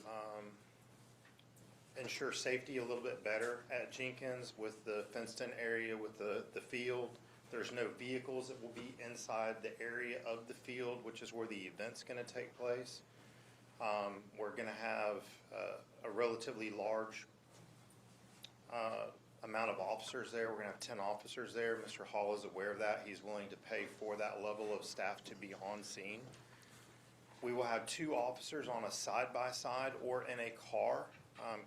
ensure safety a little bit better at Jenkins with the fenced-in area with the field. There's no vehicles that will be inside the area of the field, which is where the event's going to take place. We're going to have a relatively large amount of officers there. We're going to have 10 officers there. Mr. Hall is aware of that. He's willing to pay for that level of staff to be on scene. We will have 2 officers on a side-by-side or in a car.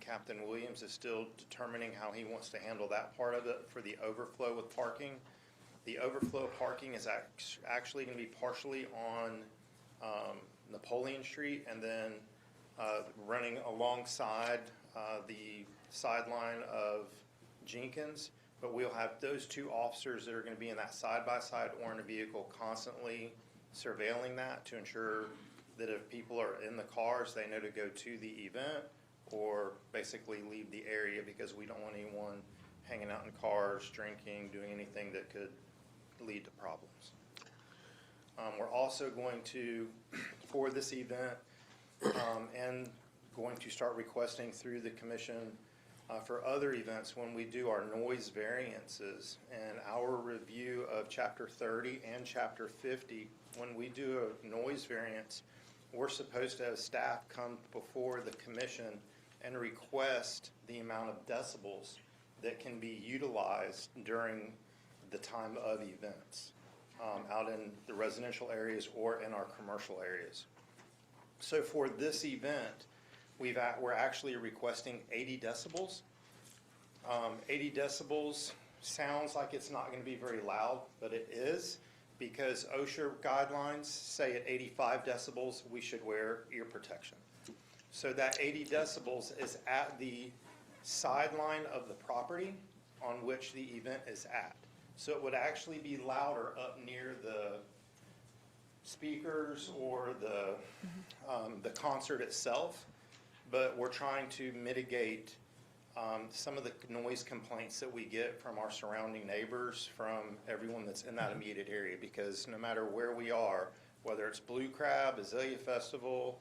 Captain Williams is still determining how he wants to handle that part of it for the overflow with parking. The overflow parking is actually going to be partially on Napoleon Street and then running alongside the sideline of Jenkins, but we'll have those 2 officers that are going to be in that side-by-side or in a vehicle constantly surveilling that to ensure that if people are in the cars, they know to go to the event or basically leave the area, because we don't want anyone hanging out in cars, drinking, doing anything that could lead to problems. We're also going to, for this event, and going to start requesting through the commission for other events when we do our noise variances and our review of Chapter 30 and Chapter 50. When we do a noise variance, we're supposed to have staff come before the commission and request the amount of decibels that can be utilized during the time of events out in the residential areas or in our commercial areas. So for this event, we're actually requesting 80 decibels. 80 decibels sounds like it's not going to be very loud, but it is, because OSHA guidelines say at 85 decibels we should wear ear protection. So that 80 decibels is at the sideline of the property on which the event is at. So it would actually be louder up near the speakers or the concert itself, but we're trying to mitigate some of the noise complaints that we get from our surrounding neighbors, from everyone that's in that immediate area, because no matter where we are, whether it's Blue Crab, Azalea Festival,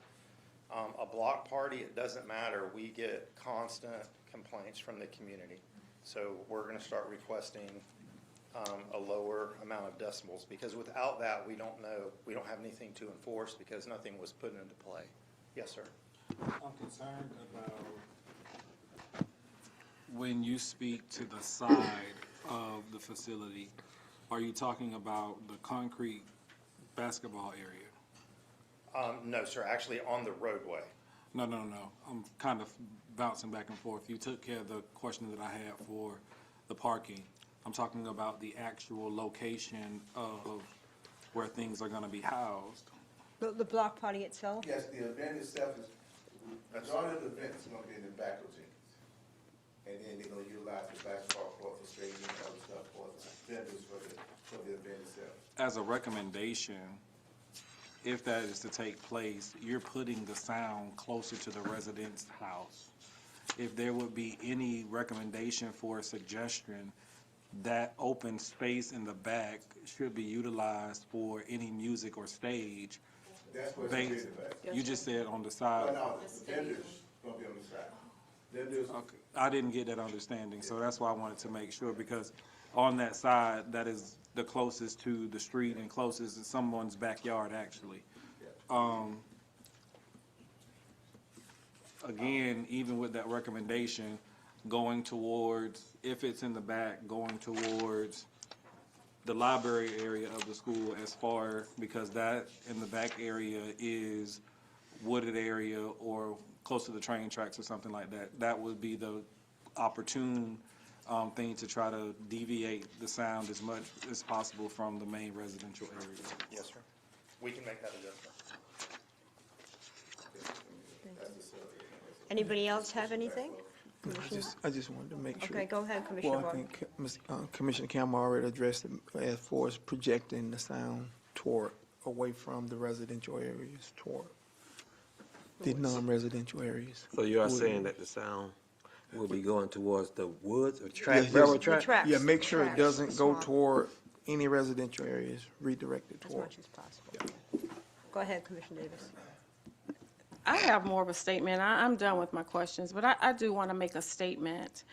a block party, it doesn't matter. We get constant complaints from the community. So we're going to start requesting a lower amount of decibels, because without that, we don't have anything to enforce, because nothing was put into play. Yes, sir. I'm concerned about when you speak to the side of the facility, are you talking about the concrete basketball area? No, sir, actually on the roadway. No. I'm kind of bouncing back and forth. You took care of the question that I had for the parking. I'm talking about the actual location of where things are gonna be housed. The block party itself? Yes, the event itself is, majority of the event is gonna be in the back of Jenkins. And then they're gonna utilize the basketball court for stadium and other stuff for the vendors for the event itself. As a recommendation, if that is to take place, you're putting the sound closer to the resident's house. If there would be any recommendation for a suggestion, that open space in the back should be utilized for any music or stage. That's what's gonna be in the back. You just said on the side. No, the vendors gonna be on the side. Vendors, Okay, I didn't get that understanding, so that's why I wanted to make sure, because on that side, that is the closest to the street and closest to someone's backyard, actually. Again, even with that recommendation, going towards, if it's in the back, going towards the library area of the school as far, because that in the back area is wooded area or close to the train tracks or something like that. That would be the opportune thing to try to deviate the sound as much as possible from the main residential area. Yes, sir. We can make that adjustment. Anybody else have anything? I just wanted to make sure. Okay, go ahead, Commissioner Well, I Barton. think Commissioner Campbell already addressed it as far as projecting the sound toward, away from the residential areas toward the non-residential areas. So you are saying that the sound will be going towards the woods or Yes, track, yes. railroad The track? tracks. Yeah, make sure it Tracks, doesn't the go swamp, toward any residential areas, redirect it as toward. much as possible. Go ahead, Commissioner Davis. I have more of a statement. I'm done with my questions, but I do want to make a statement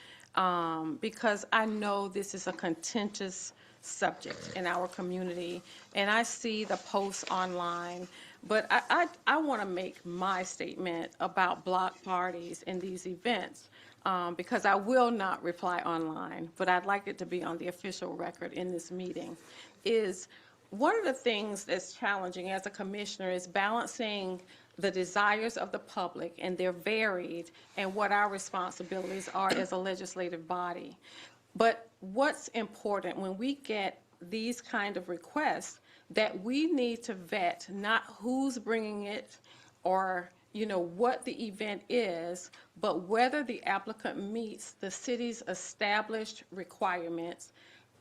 because I know this is a contentious subject in our community, and I see the posts online, but I want to make my statement about block parties and these events because I will not reply online, but I'd like it to be on the official record in this meeting, is one of the things that's challenging as a commissioner is balancing the desires of the public, and they're varied, and what our responsibilities are as a legislative body. But what's important when we get these kind of requests, that we need to vet not who's bringing it or what the event is, but whether the applicant meets the city's established requirements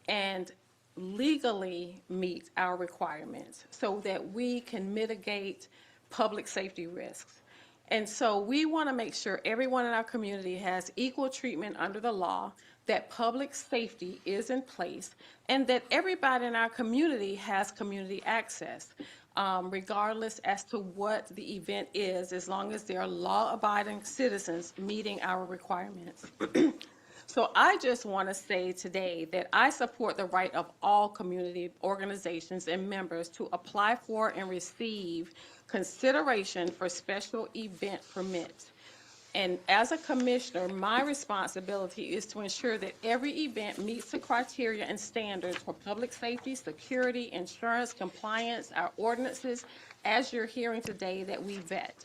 and legally meet our requirements so that we can mitigate public safety risks. And so we want to make sure everyone in our community has equal treatment under the law, that public safety is in place, and that everybody in our community has community access, regardless as to what the event is, as long as they are law-abiding citizens meeting our requirements. So I just want to say today that I support the right of all community organizations and members to apply for and receive consideration for special event permits. And as a commissioner, my responsibility is to ensure that every event meets the criteria and standards for public safety, security, insurance, compliance, our ordinances, as you're hearing today, that we vet.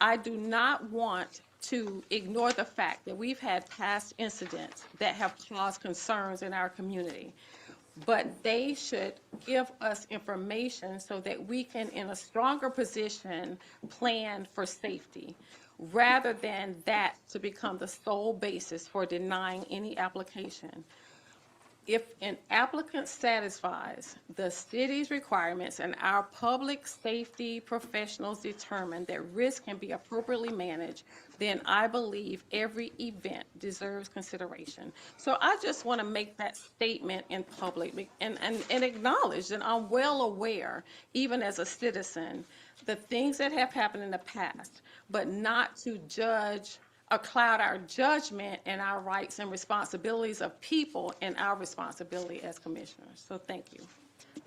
I do not want to ignore the fact that we've had past incidents that have caused concerns in our community. But they should give us information so that we can, in a stronger position, plan for safety, rather than that to become the sole basis for denying any application. If an applicant satisfies the city's requirements and our public safety professionals determine that risk can be appropriately managed, then I believe every event deserves consideration. So I just want to make that statement in public and acknowledge that I'm well aware, even as a citizen, the things that have happened in the past, but not to judge or cloud our judgment and our rights and responsibilities of people and our responsibility as commissioners. So thank you.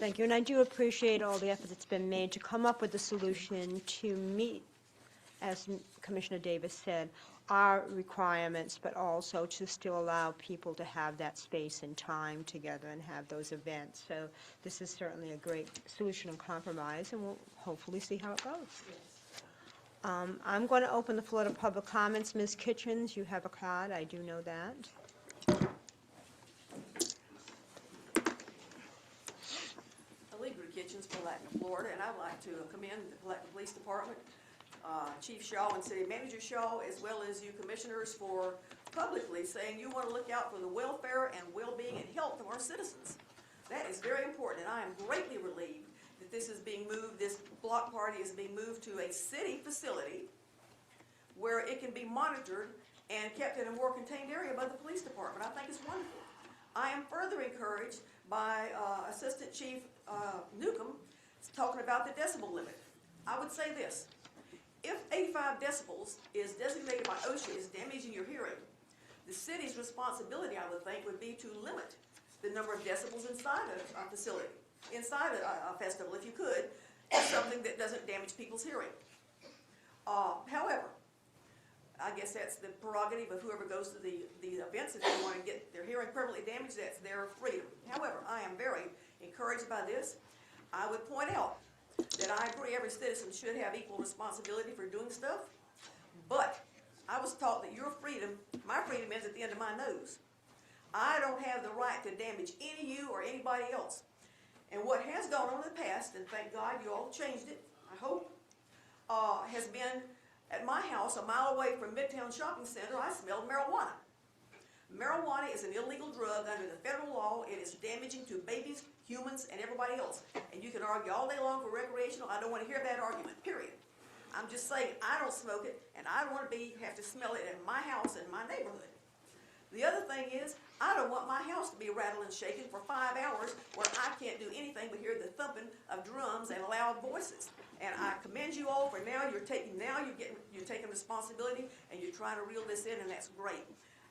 Thank you, and I do appreciate all the effort that's been made to come up with a solution to meet as Commissioner Davis said, our requirements, but also to still allow people to have that space and time together and have those events. So this is certainly a great solution and compromise, and we'll hopefully see how it goes. I'm going to open the floor to public comments. Ms. Kitchens, you have a card, I do know that. Allegra Kitchens, Palatka, Florida, and I'd like to commend the Palatka Police Department, Chief Shaw and City Manager Shaw, as well as you commissioners for publicly saying you want to look out for the welfare and well-being and health of our citizens. That is very important, and I am greatly relieved that this is being moved, this block party is being moved to a city facility where it can be monitored and kept in a more contained area by the police department. I think it's wonderful. I am further encouraged by Assistant Chief Newcomb talking about the decibel limit. I would say this: if 85 decibels is designated by OSHA as damaging your hearing, the city's responsibility, I would think, would be to limit the number of decibels inside a facility, inside a festival, if you could, to something that doesn't damage people's hearing. However, I guess that's the prerogative of whoever goes to the events. If they want to get their hearing permanently damaged, that's their freedom. However, I am very encouraged by this. I would point out that I agree every citizen should have equal responsibility for doing stuff, but I was taught that your freedom, my freedom, ends at the end of my nose. I don't have the right to damage any of you or anybody else. And what has gone on in the past, and thank God you all changed it, I hope, has been at my house, a mile away from Midtown Shopping Center, I smelled marijuana. Marijuana is an illegal drug under the federal law. It is damaging to babies, humans, and everybody else. And you can argue all day long for recreational. I don't want to hear that argument, period. I'm just saying I don't smoke it, and I don't want to have to smell it in my house and my neighborhood. The other thing is, I don't want my house to be rattled and shaken for 5 hours where I can't do anything but hear the thumping of drums and loud voices. And I commend you all for now. You're taking responsibility and you're trying to reel this in, and that's great.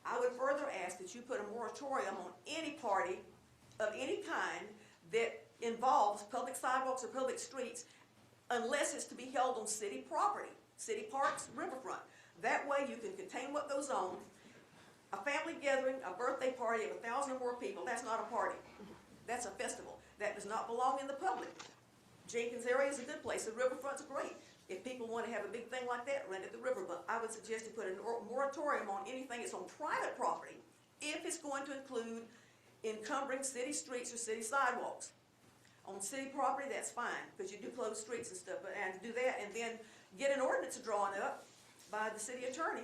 I would further ask that you put a moratorium on any party of any kind that involves public sidewalks or public streets unless it's to be held on city property, city parks, riverfront. That way you can contain what goes on. A family gathering, a birthday party of 1,000 or more people, that's not a party. That's a festival. That does not belong in the public. Jenkins area is a good place. The riverfront's great. If people want to have a big thing like that, rent at the river. But I would suggest you put a moratorium on anything that's on private property if it's going to include encumbering city streets or city sidewalks. On city property, that's fine, because you do close streets and stuff, and do that, and then get an ordinance drawn up by the city attorney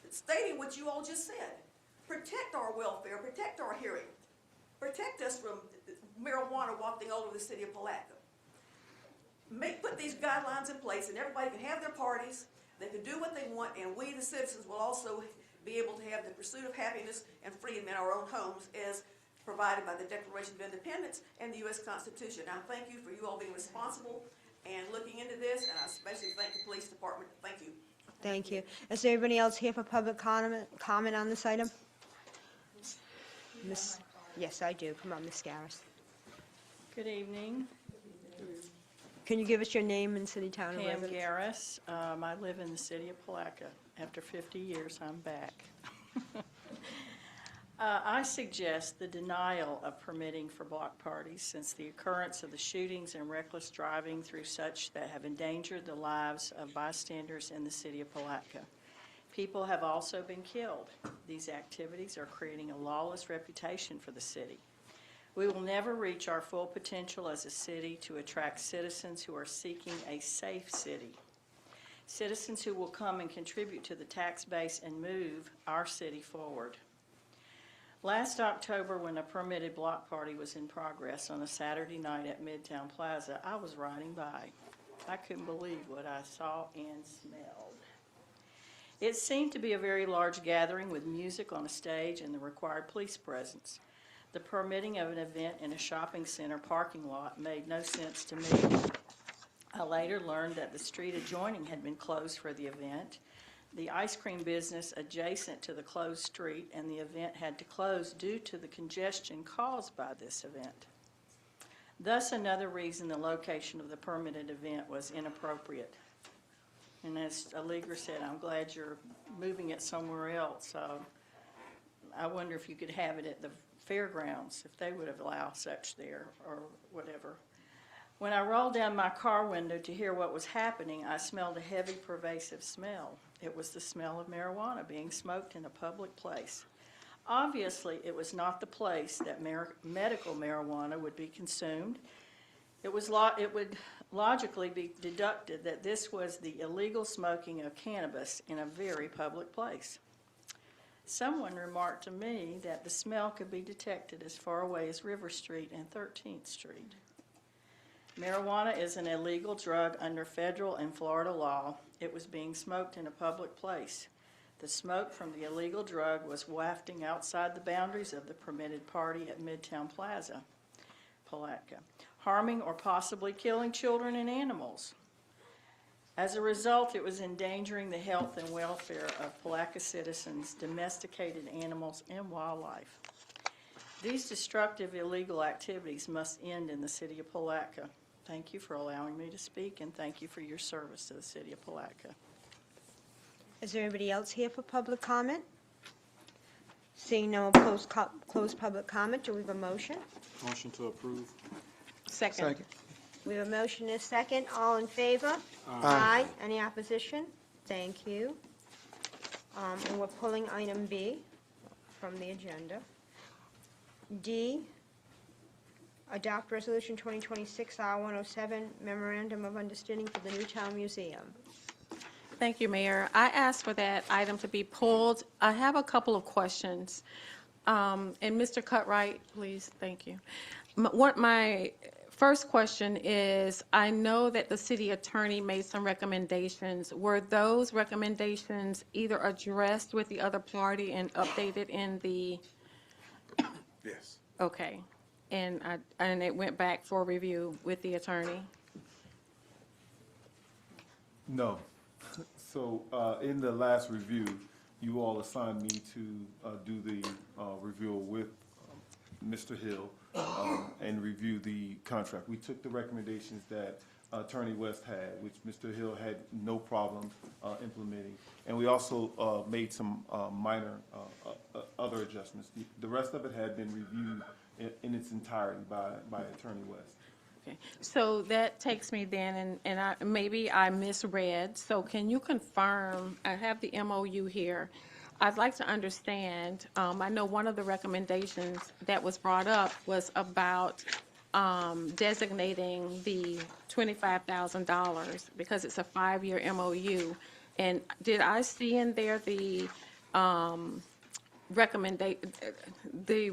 stating what you all just said. Protect our welfare, protect our hearing, protect us from marijuana wafting all over the city of Palatka. Put these guidelines in place, and everybody can have their parties, they can do what they want, and we, the citizens, will also be able to have the pursuit of happiness and freedom in our own homes as provided by the Declaration of Independence and the U.S. Constitution. I thank you for you all being responsible and looking into this, and I especially thank the police department. Thank you. Thank you. Is there anybody else here for public comment on this item? Miss, yes, I do. Come on, Ms. Garris. Good evening. Can you give us your name and city, town, and Pam residence? Garris. I live in the city of Palatka. After 50 years, I'm back. I suggest the denial of permitting for block parties since the occurrence of the shootings and reckless driving through such that have endangered the lives of bystanders in the city of Palatka. People have also been killed. These activities are creating a lawless reputation for the city. We will never reach our full potential as a city to attract citizens who are seeking a safe city. Citizens who will come and contribute to the tax base and move our city forward. Last October, when a permitted block party was in progress on a Saturday night at Midtown Plaza, I was riding by. I couldn't believe what I saw and smelled. It seemed to be a very large gathering with music on a stage and the required police presence. The permitting of an event in a shopping center parking lot made no sense to me. I later learned that the street adjoining had been closed for the event, the ice cream business adjacent to the closed street, and the event had to close due to the congestion caused by this event. Thus, another reason the location of the permitted event was inappropriate. And as Allegra said, I'm glad you're moving it somewhere else. I wonder if you could have it at the fairgrounds, if they would have allowed such there or whatever. When I rolled down my car window to hear what was happening, I smelled a heavy, pervasive smell. It was the smell of marijuana being smoked in a public place. Obviously, it was not the place that medical marijuana would be consumed. It would logically be deducted that this was the illegal smoking of cannabis in a very public place. Someone remarked to me that the smell could be detected as far away as River Street and 13th Street. Marijuana is an illegal drug under federal and Florida law. It was being smoked in a public place. The smoke from the illegal drug was wafting outside the boundaries of the permitted party at Midtown Plaza, Palatka, harming or possibly killing children and animals. As a result, it was endangering the health and welfare of Palatka citizens, domesticated animals, and wildlife. These destructive illegal activities must end in the city of Palatka. Thank you for allowing me to speak, and thank you for your service to the city of Palatka. Is there anybody else here for public comment? Seeing no one close public comment, do we have a motion? Motion to approve. Second. We have a motion and a second. All in favor? Aye. Any opposition? Thank you. And we're pulling item B from the agenda. D, adopt resolution 2026 R107, memorandum of understanding for the Newtown Museum. Thank you, Mayor. I asked for that item to be pulled. I have a couple of questions. And Mr. Cutright, please, thank you. My first question is, I know that the city attorney made some recommendations. Were those recommendations either addressed with the other party and updated in the? Yes. Okay. And it went back for review with the attorney? No. So in the last review, you all assigned me to do the review with Mr. Hill and review the contract. We took the recommendations that Attorney West had, which Mr. Hill had no problem implementing. And we also made some minor other adjustments. The rest of it had been reviewed in its entirety by Attorney West. Okay. So that takes me then, and maybe I misread. So can you confirm, I have the MOU here. I'd like to understand, I know one of the recommendations that was brought up was about designating the $25,000 because it's a 5-year MOU. And did I see in there the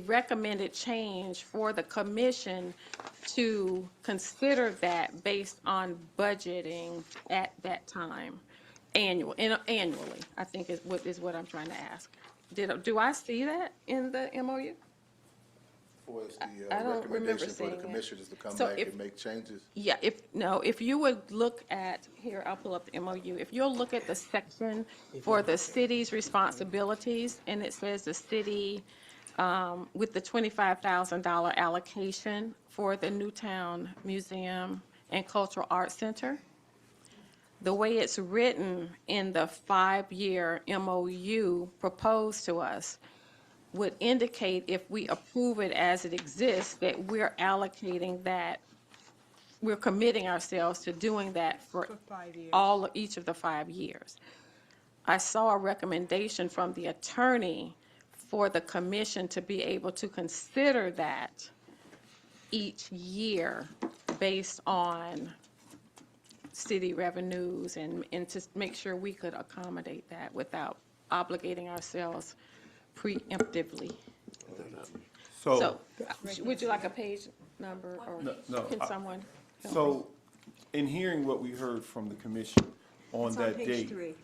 recommended change for the commission to consider that based on budgeting at that time, annually, I think is what I'm trying to ask. Do I see that in the MOU? For us, the I don't remember recommendation for the seeing it. commissioners to come So back if- and make changes. Yeah, if you would look at, here, I'll pull up the MOU. If you'll look at the section for the city's responsibilities, and it says the city with the $25,000 allocation for the Newtown Museum and Cultural Arts Center, the way it's written in the 5-year MOU proposed to us would indicate, if we approve it as it exists, that we're allocating that, we're committing ourselves to doing that for 5 years. each of the 5 years. I saw a recommendation from the attorney for the commission to be able to consider that each year based on city revenues and to make sure we could accommodate that without obligating ourselves preemptively. So, would you like a page number, or No, can someone? help me? So, in hearing what we heard from the commission on It's that page date, 3.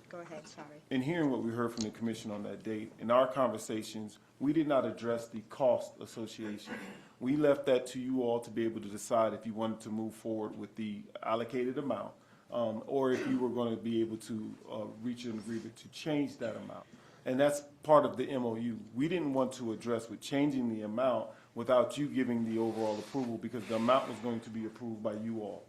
Go ahead, sorry. in hearing what we heard from the commission on that date, in our conversations, we did not address the cost association. We left that to you all to be able to decide if you wanted to move forward with the allocated amount, or if you were going to be able to reach an agreement to change that amount. And that's part of the MOU. We didn't want to address with changing the amount without you giving the overall approval, because the amount was going to be approved by you all.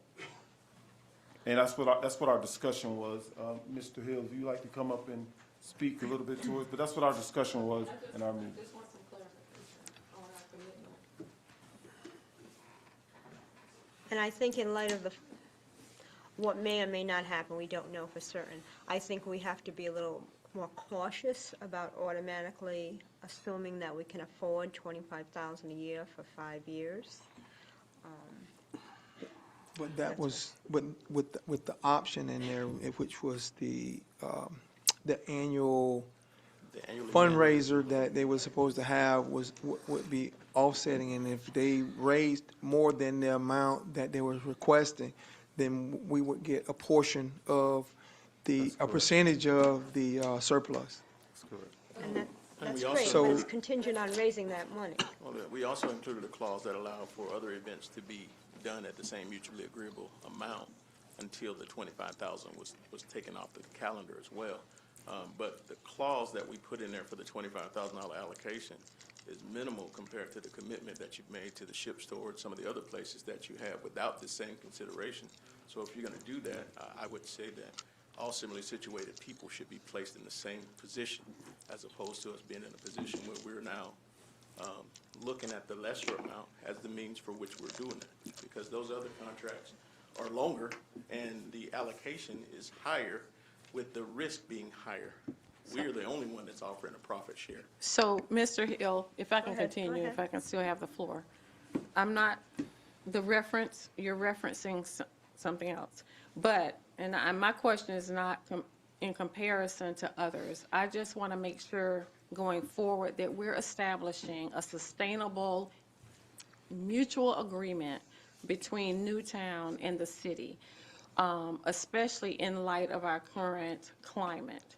And that's what our discussion was. Mr. Hill, if you'd like to come up and speak a little bit to us, but that's what our discussion was in our meeting. Just want some clarification on our commitment. And I think in light of what may or may not happen, we don't know for certain, I think we have to be a little more cautious about automatically assuming that we can afford $25,000 a year for 5 years. But that was, with the option in there, which was the annual fundraiser that they were supposed to have would be offsetting, and if they raised more than the amount that they were requesting, then we would get a portion of a percentage of the surplus. That's correct. And that's we great, also- but it's contingent on raising that money. Well, we also included a clause that allowed for other events to be done at the same mutually agreeable amount until the 25,000 was taken off the calendar as well. But the clause that we put in there for the $25,000 allocation is minimal compared to the commitment that you've made to the ship store and some of the other places that you have without the same consideration. So if you're going to do that, I would say that all similarly situated people should be placed in the same position, as opposed to us being in a position where we're now looking at the lesser amount as the means for which we're doing it, because those other contracts are longer and the allocation is higher, with the risk being higher. We're the only one that's offering a profit share. So, Mr. Hill, if I can Go ahead, go continue, ahead. if I can still have the floor. I'm not, you're referencing something else. But, and my question is not in comparison to others. I just want to make sure going forward that we're establishing a sustainable mutual agreement between Newtown and the city, especially in light of our current climate,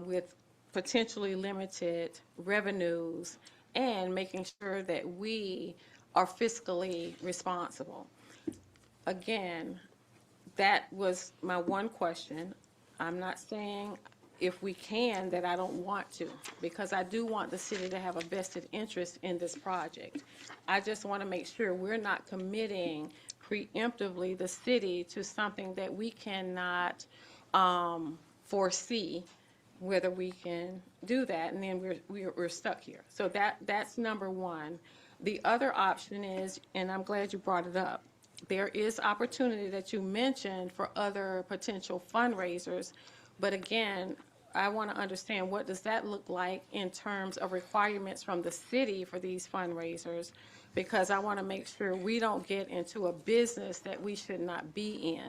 with potentially limited revenues and making sure that we are fiscally responsible. Again, that was my one question. I'm not saying if we can that I don't want to, because I do want the city to have a vested interest in this project. I just want to make sure we're not committing preemptively the city to something that we cannot foresee whether we can do that, and then we're stuck here. So that's number one. The other option is, and I'm glad you brought it up, there is opportunity that you mentioned for other potential fundraisers, but again, I want to understand, what does that look like in terms of requirements from the city for these fundraisers? Because I want to make sure we don't get into a business that we should not be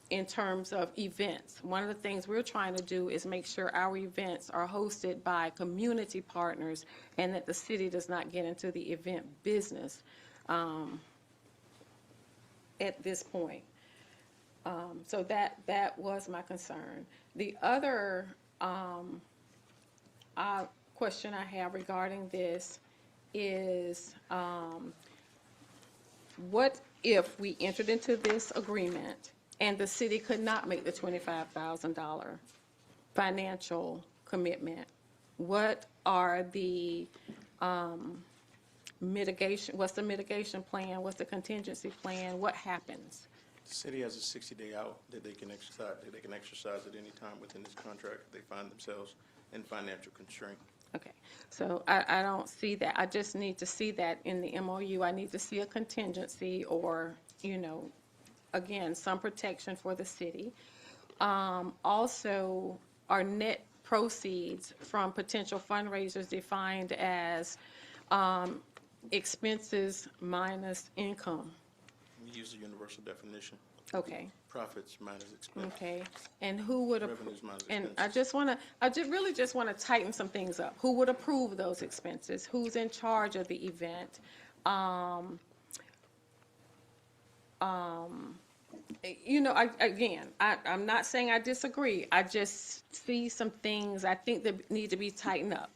in terms of events. One of the things we're trying to do is make sure our events are hosted by community partners and that the city does not get into the event business at this point. So that was my concern. The other question I have regarding this is, what if we entered into this agreement and the city could not make the $25,000 financial commitment? What are the mitigation, what's the mitigation plan? What's the contingency plan? What happens? The city has a 60-day out that they can exercise at any time within this contract if they find themselves in financial constraint. Okay, so I don't see that. I just need to see that in the MOU. I need to see a contingency or, again, some protection for the city. Also, are net proceeds from potential fundraisers defined as expenses minus income? We use the universal definition. Okay. Profits minus expense. Okay, and who would, Revenues minus and expenses. I really just want to tighten some things up. Who would approve those expenses? Who's in charge of the event? I'm not saying I disagree. I just see some things I think that need to be tightened up.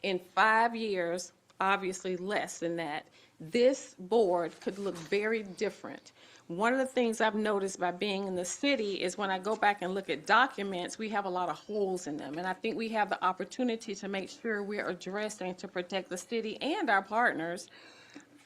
In 5 years, obviously less than that, this board could look very different. One of the things I've noticed by being in the city is when I go back and look at documents, we have a lot of holes in them. And I think we have the opportunity to make sure we're addressing to protect the city and our partners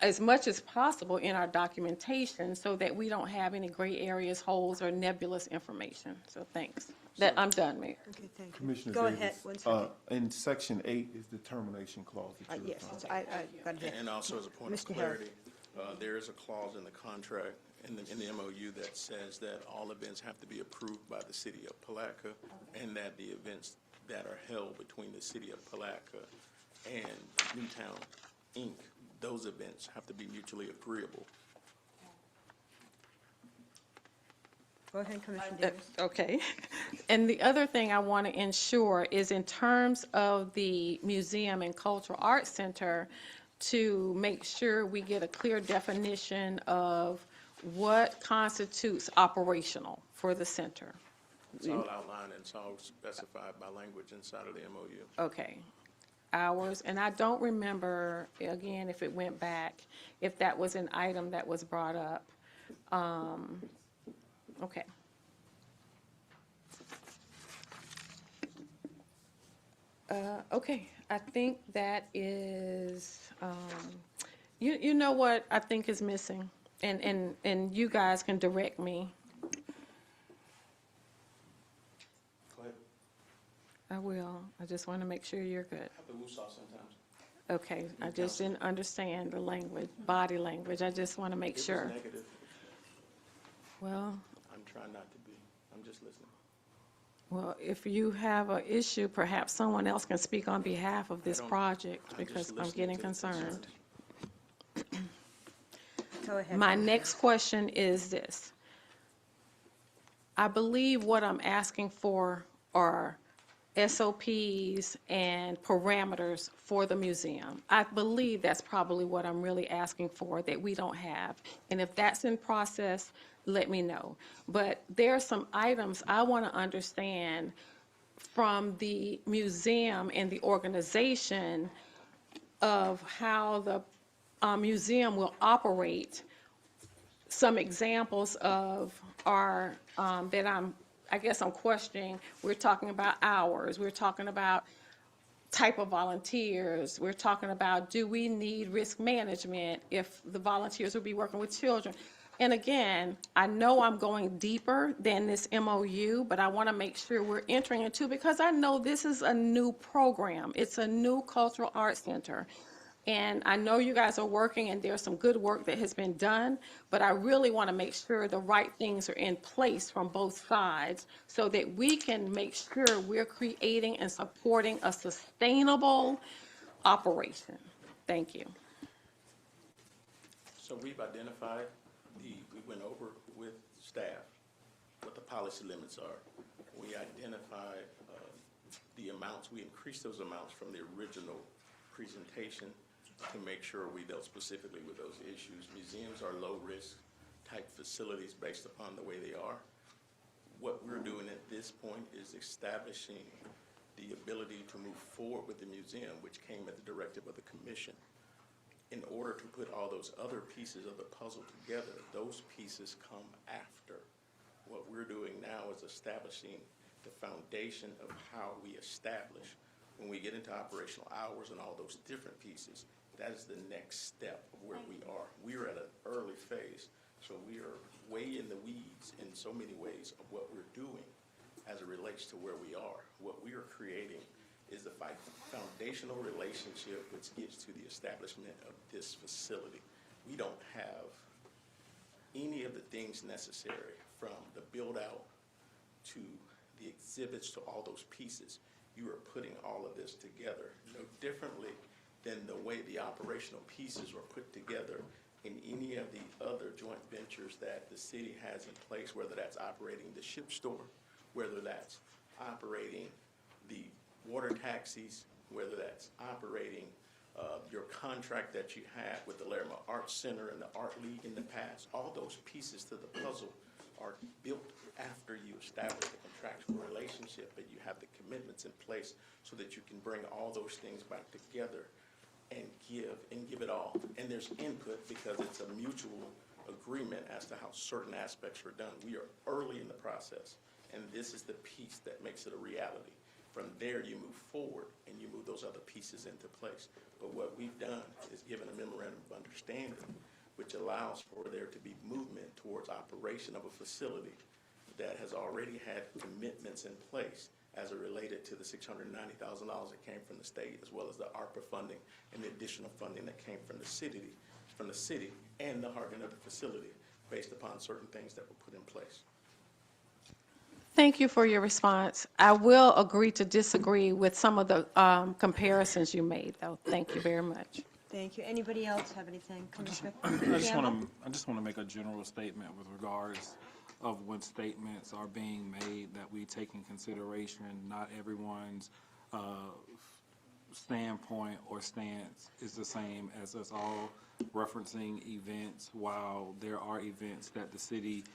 as much as possible in our documentation so that we don't have any gray areas, holes, or nebulous information. So thanks. I'm done, Mayor. Okay, thank you. Commissioner Go Davis, ahead, one second. in section 8 is the termination clause that you're Yes, referring to. I got it. And also as a point of Mr. Harris. clarity, there is a clause in the contract, in the MOU that says that all events have to be approved by the city of Palatka, and that the events that are held between the city of Palatka and Newtown, Inc., those events have to be mutually agreeable. Go ahead, Commissioner Davis. Okay. And the other thing I want to ensure is in terms of the museum and cultural arts center, to make sure we get a clear definition of what constitutes operational for the center. It's all outlined and it's all specified by language inside of the MOU. Okay. Hours, and I don't remember, again, if it went back, if that was an item that was brought up. Okay. Okay, I think that is, you know what I think is missing, and you guys can direct me. Go ahead. I will. I just want to make sure you're good. Have the woo-saw sometimes. Okay, I just didn't understand the language, body language. I just want to make It was sure. negative. Well, I'm trying not to be. I'm just listening. well, if you have an issue, perhaps someone else can speak on behalf of this don't- project, I'm just because I'm listening getting to the concerned. Go ahead. My next question is this. I believe what I'm asking for are SOPs and parameters for the museum. I believe that's probably what I'm really asking for, that we don't have. And if that's in process, let me know. But there are some items I want to understand from the museum and the organization of how the museum will operate. Some examples of are, that I guess I'm questioning, we're talking about hours, we're talking about type of volunteers, we're talking about, do we need risk management if the volunteers will be working with children? And again, I know I'm going deeper than this MOU, but I want to make sure we're entering into, because I know this is a new program. It's a new cultural arts center. And I know you guys are working, and there's some good work that has been done, but I really want to make sure the right things are in place from both sides so that we can make sure we're creating and supporting a sustainable operation. Thank you. So we've identified we went over with staff what the policy limits are. We identified the amounts, we increased those amounts from the original presentation to make sure we dealt specifically with those issues. Museums are low-risk type facilities based upon the way they are. What we're doing at this point is establishing the ability to move forward with the museum, which came at the directive of the commission. In order to put all those other pieces of the puzzle together, those pieces come after. What we're doing now is establishing the foundation of how we establish. When we get into operational hours and all those different pieces, that is the next step of where we are. We are at an early phase, so we are way in the weeds in so many ways of what we're doing as it relates to where we are. What we are creating is the foundational relationship which gets to the establishment of this facility. We don't have any of the things necessary, from the build out to the exhibits to all those pieces. You are putting all of this together no differently than the way the operational pieces were put together in any of the other joint ventures that the city has in place, whether that's operating the ship store, whether that's operating the water taxis, whether that's operating your contract that you had with the Larimer Arts Center and the Art League in the past. All those pieces to the puzzle are built after you establish the contractual relationship and you have the commitments in place so that you can bring all those things back together and give it all. And there's input because it's a mutual agreement as to how certain aspects are done. We are early in the process, and this is the piece that makes it a reality. From there, you move forward and you move those other pieces into place. But what we've done is given a memorandum of understanding, which allows for there to be movement towards operation of a facility that has already had commitments in place as it related to the $690,000 that came from the state, as well as the ARPA funding and the additional funding that came from the city and the hardening of the facility based upon certain things that were put in place. Thank you for your response. I will agree to disagree with some of the comparisons you made, though. Thank you very much. Thank you. Anybody else have anything? Commissioner I just Campbell? want to make a general statement with regards of when statements are being made that we take in consideration. Not everyone's standpoint or stance is the same as us all referencing events. While there are events that the city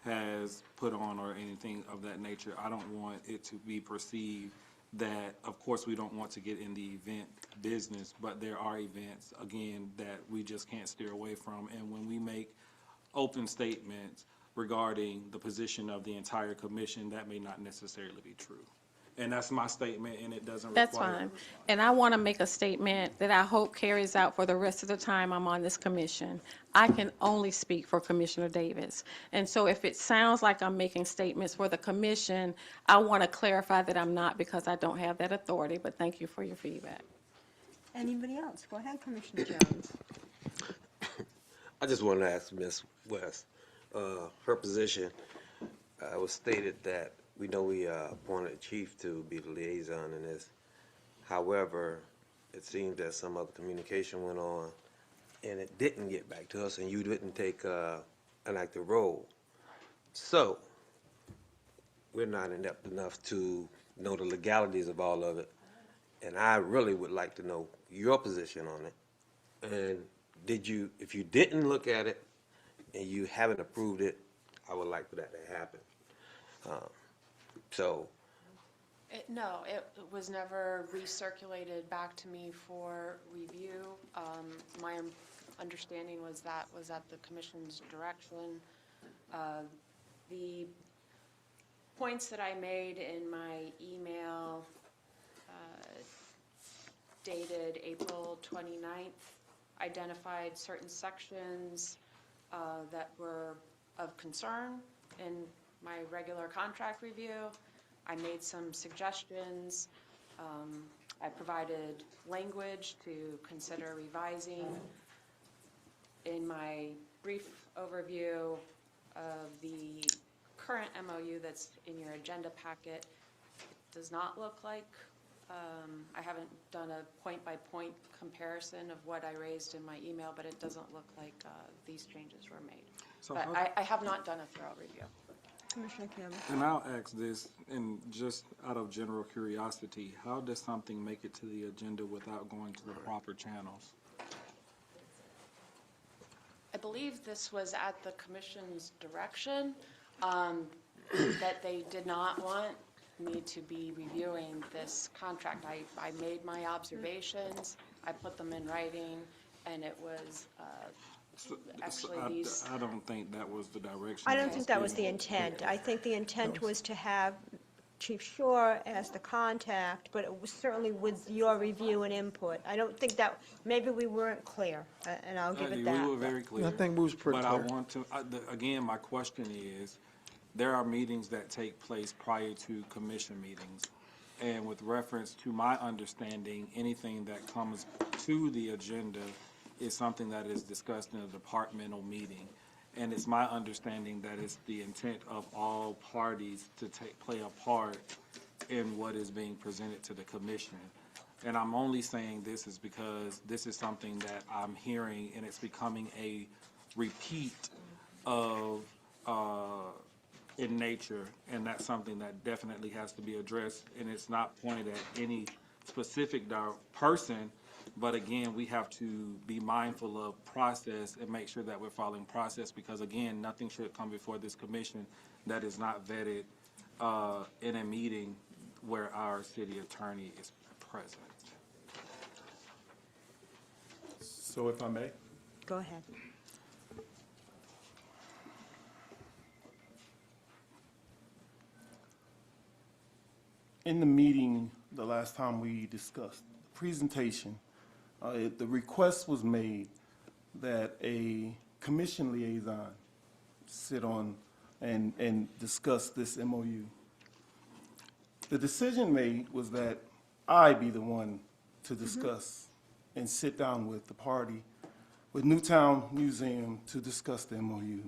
has put on or anything of that nature, I don't want it to be perceived that, of course, we don't want to get in the event business, but there are events, again, that we just can't steer away from. And when we make open statements regarding the position of the entire commission, that may not necessarily be true. And that's my statement, and it doesn't require. That's fine. And I want to make a statement that I hope carries out for the rest of the time I'm on this commission. I can only speak for Commissioner Davis. And so if it sounds like I'm making statements for the commission, I want to clarify that I'm not, because I don't have that authority. But thank you for your feedback. Anybody else? Go ahead, Commissioner Jones. I just want to ask Ms. West, her position was stated that we know we appointed a chief to be the liaison in this. However, it seems that some other communication went on and it didn't get back to us, and you didn't take an active role. So we're not inept enough to know the legalities of all of it, and I really would like to know your position on it. And if you didn't look at it and you haven't approved it, I would like for that to happen. No, it was never recirculated back to me for review. My understanding was that was at the commission's direction. The points that I made in my email dated April 29th identified certain sections that were of concern in my regular contract review. I made some suggestions. I provided language to consider revising. In my brief overview of the current MOU that's in your agenda packet, it does not look like, I haven't done a point-by-point comparison of what I raised in my email, but it doesn't look like these changes were made. So But I have not done a thorough review. Commissioner Campbell. And I'll ask this, and just out of general curiosity, how does something make it to the agenda without going to the proper channels? I believe this was at the commission's direction, that they did not want me to be reviewing this contract. I made my observations, I put them in writing, and it was actually these. I don't think that was the direction. I don't think that was the intent. I think the intent was to have Chief Shore as the contact, but it was certainly with your review and input. I don't think that, maybe we weren't clear, and I'll give it that. We were very clear. I think we was pretty But clear. I want to, again, my question is, there are meetings that take place prior to commission meetings. And with reference to my understanding, anything that comes to the agenda is something that is discussed in a departmental meeting. And it's my understanding that it's the intent of all parties to play a part in what is being presented to the commission. And I'm only saying this is because this is something that I'm hearing, and it's becoming a repeat of in nature, and that's something that definitely has to be addressed. And it's not pointed at any specific person, but again, we have to be mindful of process and make sure that we're following process, because again, nothing should come before this commission that is not vetted in a meeting where our city attorney is present. So if I may? Go ahead. in the meeting, the last time we discussed the presentation, the request was made that a commission liaison sit on and discuss this MOU. The decision made was that I be the one to discuss and sit down with the party, with Newtown Museum, to discuss the MOU.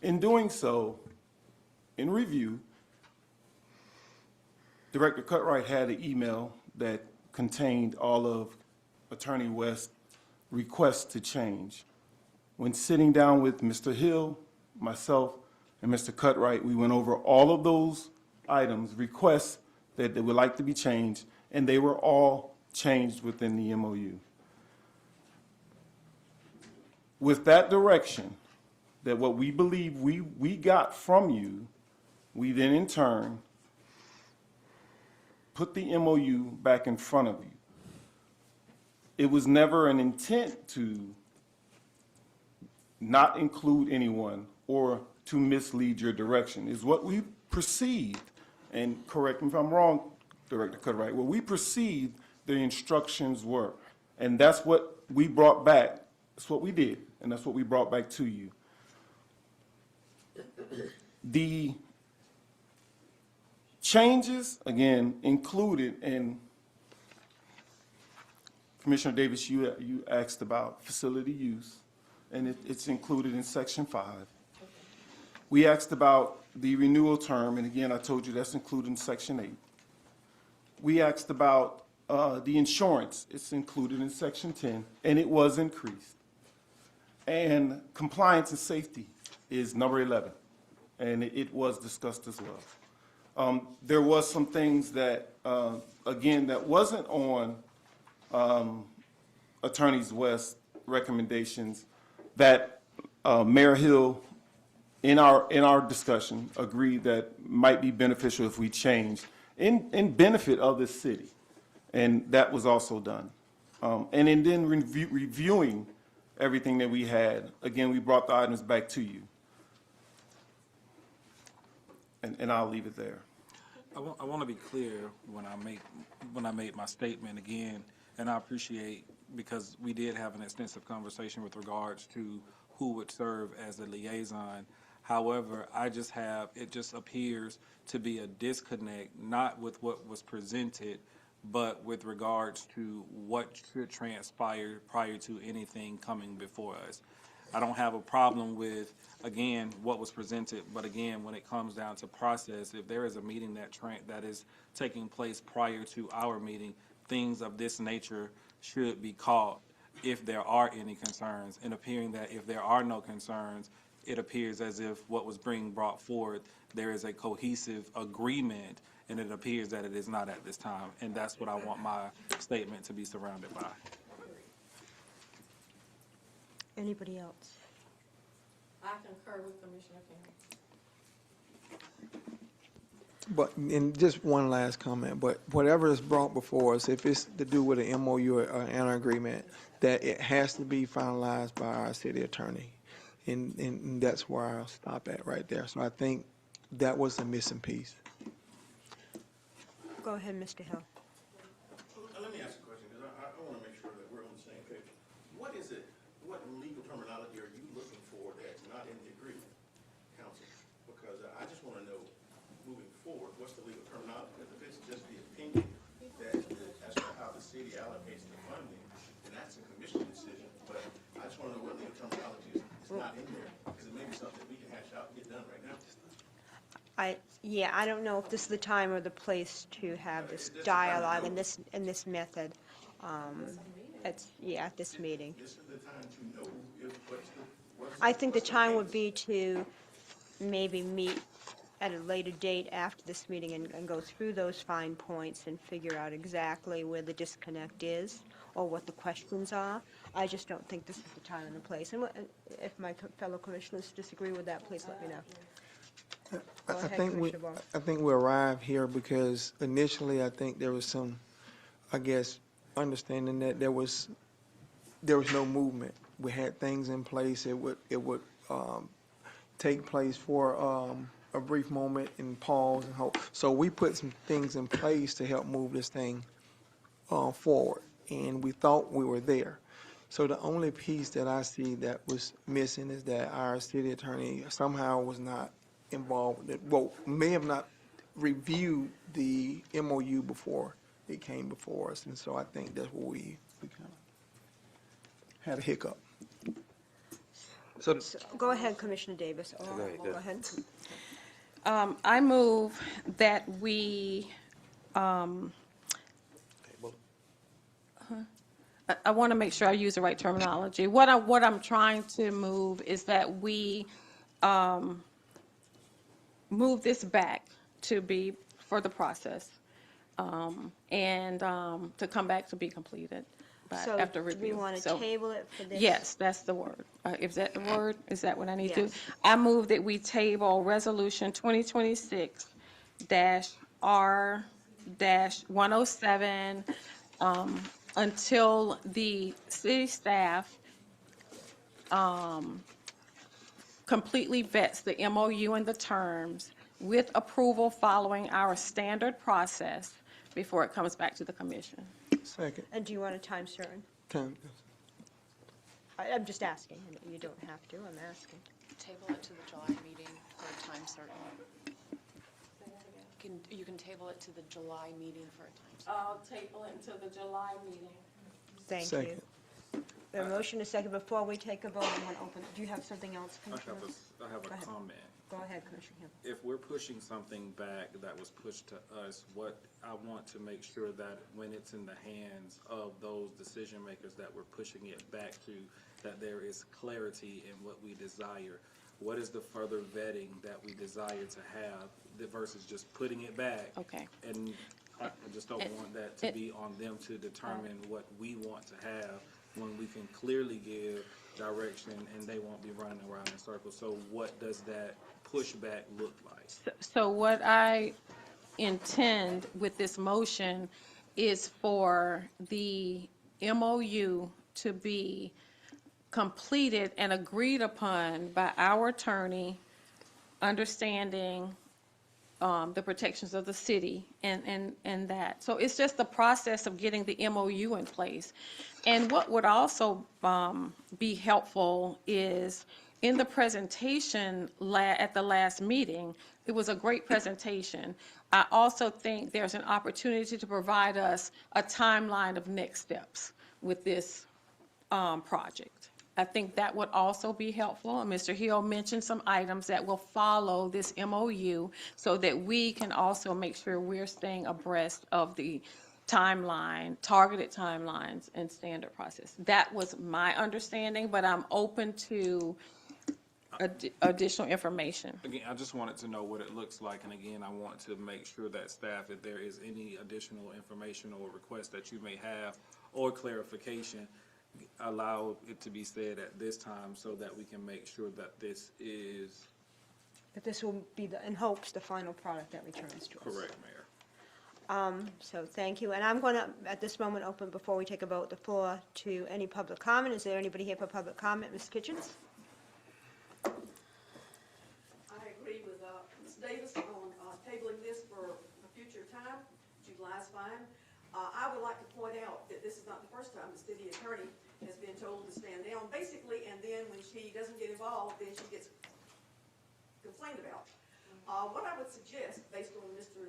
In doing so, in review, Director Cutright had an email that contained all of Attorney West's requests to change. When sitting down with Mr. Hill, myself, and Mr. Cutright, we went over all of those items, requests that they would like to be changed, and they were all changed within the MOU. With that direction, that what we believe we got from you, we then in turn put the MOU back in front of you. It was never an intent to not include anyone or to mislead your direction, is what we perceived, and correct me if I'm wrong, Director Cutright, what we perceived the instructions were. And that's what we brought back. That's what we did, and that's what we brought back to you. The changes, again, included in, Commissioner Davis, you asked about facility use, and it's included in Section 5. We asked about the renewal term, and again, I told you that's included in Section 8. We asked about the insurance. It's included in Section 10, and it was increased. And compliance and safety is number 11, and it was discussed as well. There was some things that, again, that wasn't on Attorney West's recommendations that Mayor Hill, in our discussion, agreed that might be beneficial if we changed in benefit of this city, and that was also done. And then reviewing everything that we had, again, we brought the items back to you. And I'll leave it there. I want to be clear when I made my statement again, and I appreciate, because we did have an extensive conversation with regards to who would serve as a liaison. However, it just appears to be a disconnect, not with what was presented, but with regards to what should transpire prior to anything coming before us. I don't have a problem with, again, what was presented, but again, when it comes down to process, if there is a meeting that is taking place prior to our meeting, things of this nature should be caught if there are any concerns, and appearing that if there are no concerns, it appears as if what was being brought forward, there is a cohesive agreement, and it appears that it is not at this time, and that's what I want my statement to be surrounded by. Anybody else? I concur with Commissioner King. But, and just one last comment, but whatever is brought before us, if it's to do with an MOU or an agreement, that it has to be finalized by our city attorney. And that's where I'll stop at right there. So I think that was a missing piece. Go ahead, Mr. Hill. Let me ask a question, because I want to make sure that we're on the same page. What is it, what legal terminology are you looking for that's not in the agreement, counsel? Because I just want to know, moving forward, what's the legal terminology? Because if it's just the opinion that as to how the city allocates the funding, then that's a commission decision. But I just want to know what legal terminology is not in there, because it may be something we can hash out and get done right now. I don't know if this is the time or the place to have this dialogue and this method. At this meeting. This is the time to know what's I think the time would be to maybe meet at a later date after this meeting and go through those fine points and figure out exactly where the disconnect is or what the questions are. I just don't think this is the time and the place. And if my fellow commissioners disagree with that, please let me know. Go ahead, Commissioner Barr. I think we arrived here because initially I think there was some, I guess, understanding that there was no movement. We had things in place. It would take place for a brief moment and pause and hope. So we put some things in place to help move this thing forward, and we thought we were there. So the only piece that I see that was missing is that our city attorney somehow was not involved, well, may have not reviewed the MOU before it came before us, and so I think that's where we kind of had a hiccup. So, Go ahead, Commissioner Davis. Or- Go ahead, Go ahead. I move that we, I want to make sure I use the right terminology. What I'm trying to move is that we move this back to be for the process, and to come back to be completed So after do review. we want to So- table it for this? Yes, that's the word. Is that the word? Is that what I need to? Yes. I move that we table Resolution 2026-R-107 until the city staff completely vets the MOU and the terms with approval following our standard process before it comes back to the commission. Second, And do you want a time certain? time. I'm just asking. You don't have to, I'm asking. Table it to the July meeting for a time certain. You can table it to the July meeting for a time certain. I'll table it until the July meeting. Thank you. Second. The motion is second. Before we take a vote, I want to open, do you have something else, Commissioner? I have Go a ahead. comment. Go ahead, Commissioner Hill. If we're pushing something back that was pushed to us, what I want to make sure that when it's in the hands of those decision makers that we're pushing it back to, that there is clarity in what we desire. What is the further vetting that we desire to have versus just putting it back? Okay. And I just don't want that to be on them to determine what we want to have when we can clearly give direction and they won't be running around in circles. So what does that pushback look like? So what I intend with this motion is for the MOU to be completed and agreed upon by our attorney, understanding the protections of the city and that. So it's just the process of getting the MOU in place. And what would also be helpful is in the presentation at the last meeting, it was a great presentation. I also think there's an opportunity to provide us a timeline of next steps with this project. I think that would also be helpful. Mr. Hill mentioned some items that will follow this MOU so that we can also make sure we're staying abreast of the timeline, targeted timelines and standard process. That was my understanding, but I'm open to additional information. Again, I just wanted to know what it looks like, and again, I want to make sure that staff, if there is any additional information or request that you may have or clarification, allow it to be said at this time so that we can make sure that this is That this will be, in hopes, the final product that returns to us. correct, Mayor. So thank you. And I'm going to, at this moment, open, before we take a vote, the floor to any public comment. Is there anybody here for public comment? Ms. Kitchens? I agree with Ms. Davis on tabling this for a future time. July's fine. I would like to point out that this is not the first time the city attorney has been told to stand down, basically, and then when she doesn't get involved, then she gets complained about. What I would suggest, based on Mr.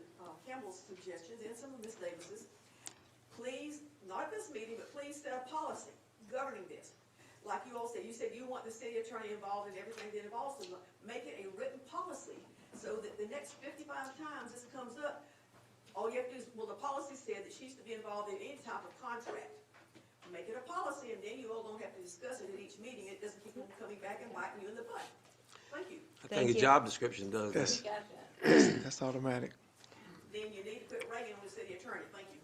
Campbell's suggestions and some of Ms. Davis's, please, not at this meeting, but please set a policy governing this. Like you all said you want the city attorney involved in everything that involves them. Make it a written policy so that the next 55 times this comes up, all you have to do is, well, the policy said that she's to be involved in any type of contract. Make it a policy, and then you all don't have to discuss it at each meeting. It doesn't keep on coming back and biting you in the butt. Thank you. I think a job description does that. That's automatic. Then you need to put Reagan on the city attorney. Thank you.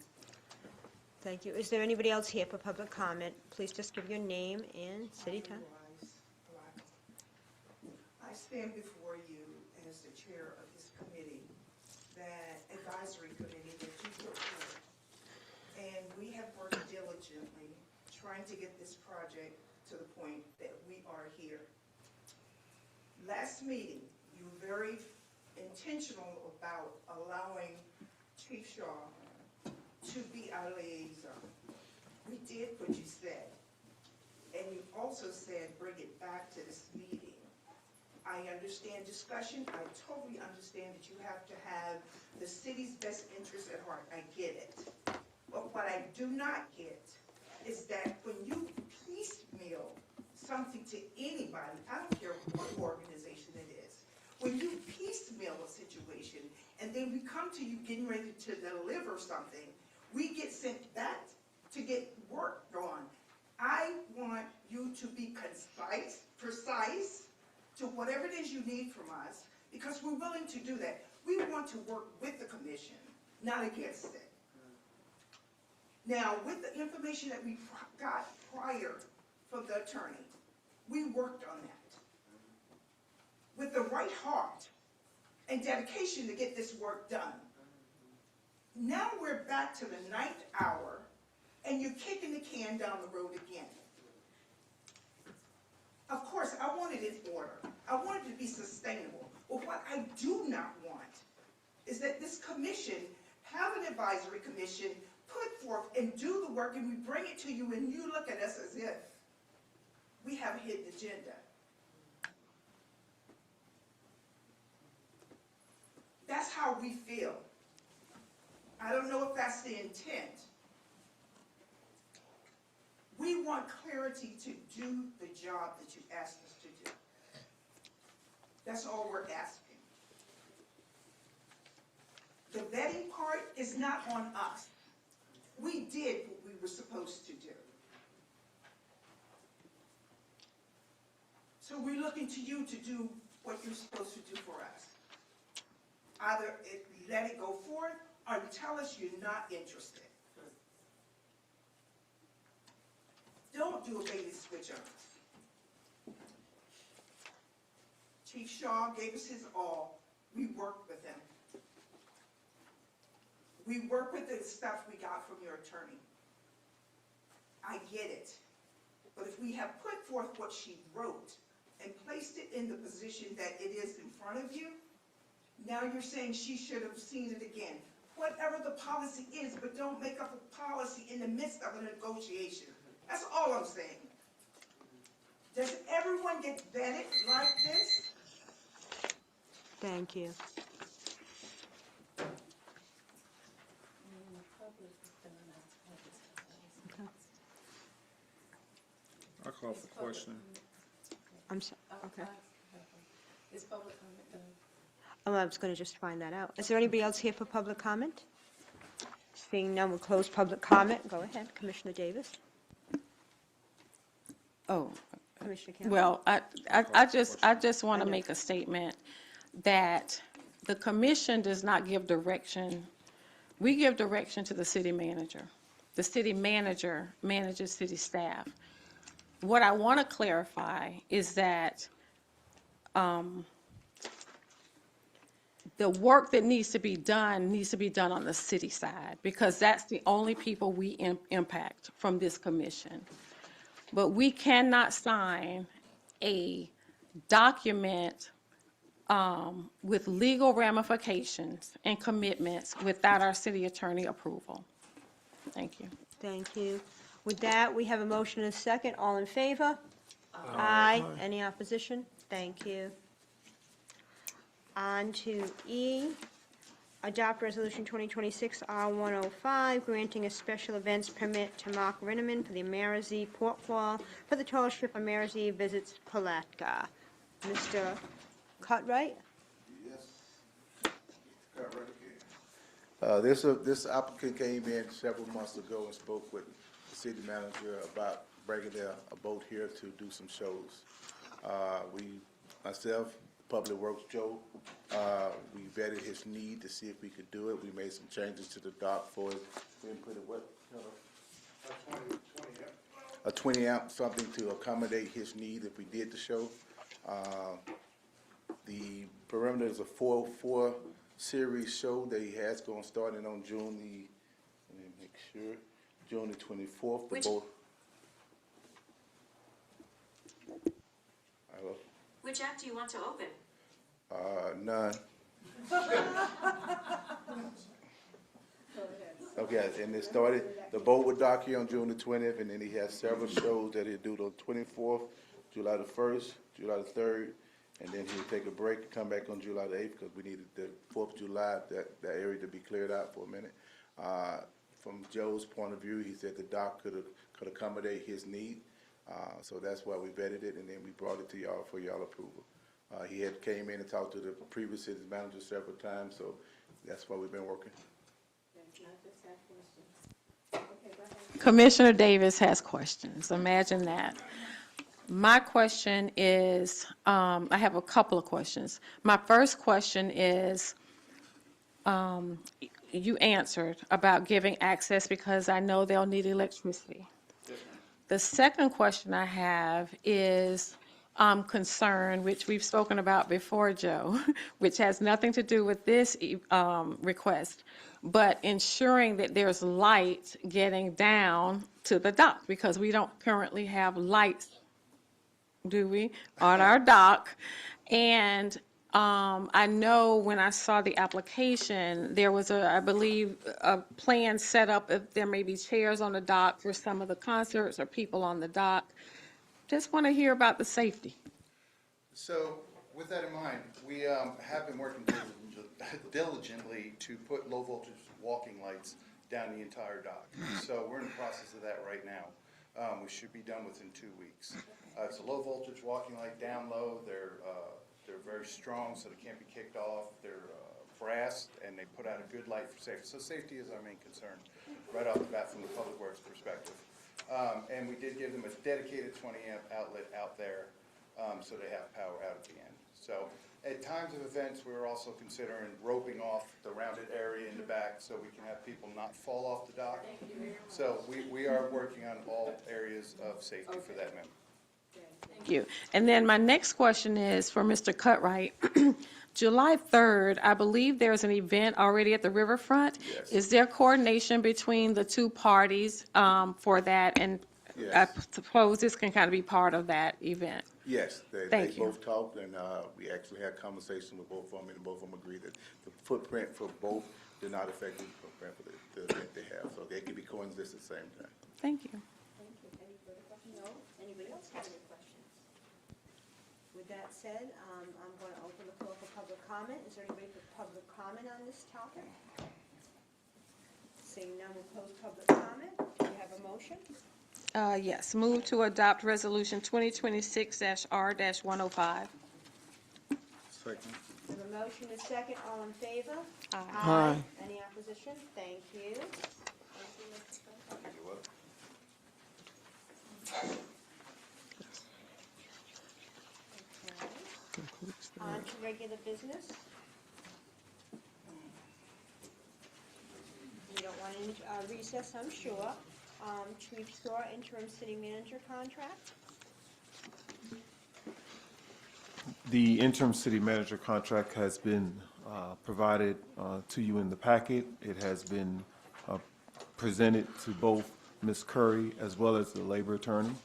Thank you. Is there anybody else here for public comment? Please just give your name and city time. I stand before you as the chair of this committee, that advisory committee that you put forth. And we have worked diligently trying to get this project to the point that we are here. Last meeting, you very intentional about allowing Chief Shaw to be our liaison. We did what you said, and you also said bring it back to this meeting. I understand discussion. I totally understand that you have to have the city's best interest at heart. I get it. But what I do not get is that when you piecemeal something to anybody, I don't care what organization it is, when you piecemeal a situation and then we come to you getting ready to deliver something, we get sent back to get work done. I want you to be concise, precise, to whatever it is you need from us, because we're willing to do that. We want to work with the commission, not against it. Now, with the information that we got prior from the attorney, we worked on that with the right heart and dedication to get this work done. Now we're back to the 9th hour, and you're kicking the can down the road again. Of course, I want it in order. I want it to be sustainable. But what I do not want is that this commission have an advisory commission, put forth and do the work, and we bring it to you, and you look at us as if we have a hidden agenda. That's how we feel. I don't know if that's the intent. We want clarity to do the job that you asked us to do. That's all we're asking. The vetting part is not on us. We did what we were supposed to do. So we're looking to you to do what you're supposed to do for us. Either let it go forward or tell us you're not interested. Don't do a bait and switch on us. Chief Shaw gave us his all. We worked with him. We worked with the stuff we got from your attorney. I get it. But if we have put forth what she wrote and placed it in the position that it is in front of you, now you're saying she should have seen it again. Whatever the policy is, but don't make up a policy in the midst of a negotiation. That's all I'm saying. Does everyone get vetted like this? Thank you. I call for question. I'm sorry, okay. Is public comment done? Oh, I was going to just find that out. Is there anybody else here for public comment? Seeing none, we'll close public comment. Go ahead, Commissioner Davis. Oh, Commissioner Campbell. well, I just want to make a statement that the commission does not give direction. We give direction to the city manager. The city manager manages city staff. What I want to clarify is that the work that needs to be done on the city side, because that's the only people we impact from this commission. But we cannot sign a document with legal ramifications and commitments without our city attorney approval. Thank you. Thank you. With that, we have a motion and a second. All in favor? Aye. Any opposition? Thank you. On to E, adopt resolution 2026 R105, granting a special events permit to Mark Rinneman for the Amerizy Portfall for the Tall Ship Amerizy visits Palatka. Mr. Cutright? This applicant came in several months ago and spoke with the city manager about bringing a boat here to do some shows. Myself, Public Works Joe, we vetted his need to see if we could do it. We made some changes to the dock for it. We put a 20 amp something to accommodate his need if we did the show. The perimeter is a four series show that he has going starting on June the 24th. Which app do you want to open? None. Okay, and it started, the boat would dock here on June the 20th, and then he has several shows that he'll do the 24th, July the 1st, July the 3rd, and then he'll take a break and come back on July the 8th, because we needed the 4th of July, that area to be cleared out for a minute. From Joe's point of view, he said the dock could accommodate his need, so that's why we vetted it, and then we brought it to y'all for y'all approval. He had came in and talked to the previous city manager several times, so that's why we've been working. Commissioner Davis has questions. Imagine that. My question is, I have a couple of questions. My first question is, you answered about giving access because I know they'll need electricity. The second question I have is concern, which we've spoken about before, Joe, which has nothing to do with this request, but ensuring that there's light getting down to the dock, because we don't currently have lights, do we, on our dock? And I know when I saw the application, there was I believe, a plan set up if there may be chairs on the dock for some of the concerts or people on the dock. Just want to hear about the safety. So with that in mind, we have been working diligently to put low voltage walking lights down the entire dock. So we're in the process of that right now. We should be done within 2 weeks. It's a low voltage walking light down low. They're very strong, so they can't be kicked off. They're brass, and they put out a good light for safety. So safety is our main concern right off the bat from the public works perspective. And we did give them a dedicated 20 amp outlet out there, so they have power out at the end. So at times of events, we were also considering roping off the rounded area in the back so we can have people not fall off the dock. So we are working on all areas of safety for that member. Thank you. And then my next question is for Mr. Cutright. July 3rd, I believe there's an event already at the riverfront. Yes. Is there coordination between the two parties for that? And I Yes. suppose this can kind of be part of that event. Yes, they Thank you. both talked, and we actually had conversation with both of them, and both of them agreed that the footprint for both did not affect the footprint for the event they have, so they can be coexist at the same time. Thank you. Thank you. Any further questions? No? Anybody else have any questions? With that said, I'm going to open the floor for public comment. Is there anybody for public comment on this topic? Seeing none, we'll close public comment. Do you have a motion? Yes, move to adopt resolution 2026-R-105. Second. We have a motion, a second, all in favor? Aye. Any opposition? Thank you. On to regular business. You don't want any recess, I'm sure. Chief Shaw, interim city manager contract. The interim city manager contract has been provided to you in the packet. It has been presented to both Ms. Curry as well as the labor attorney.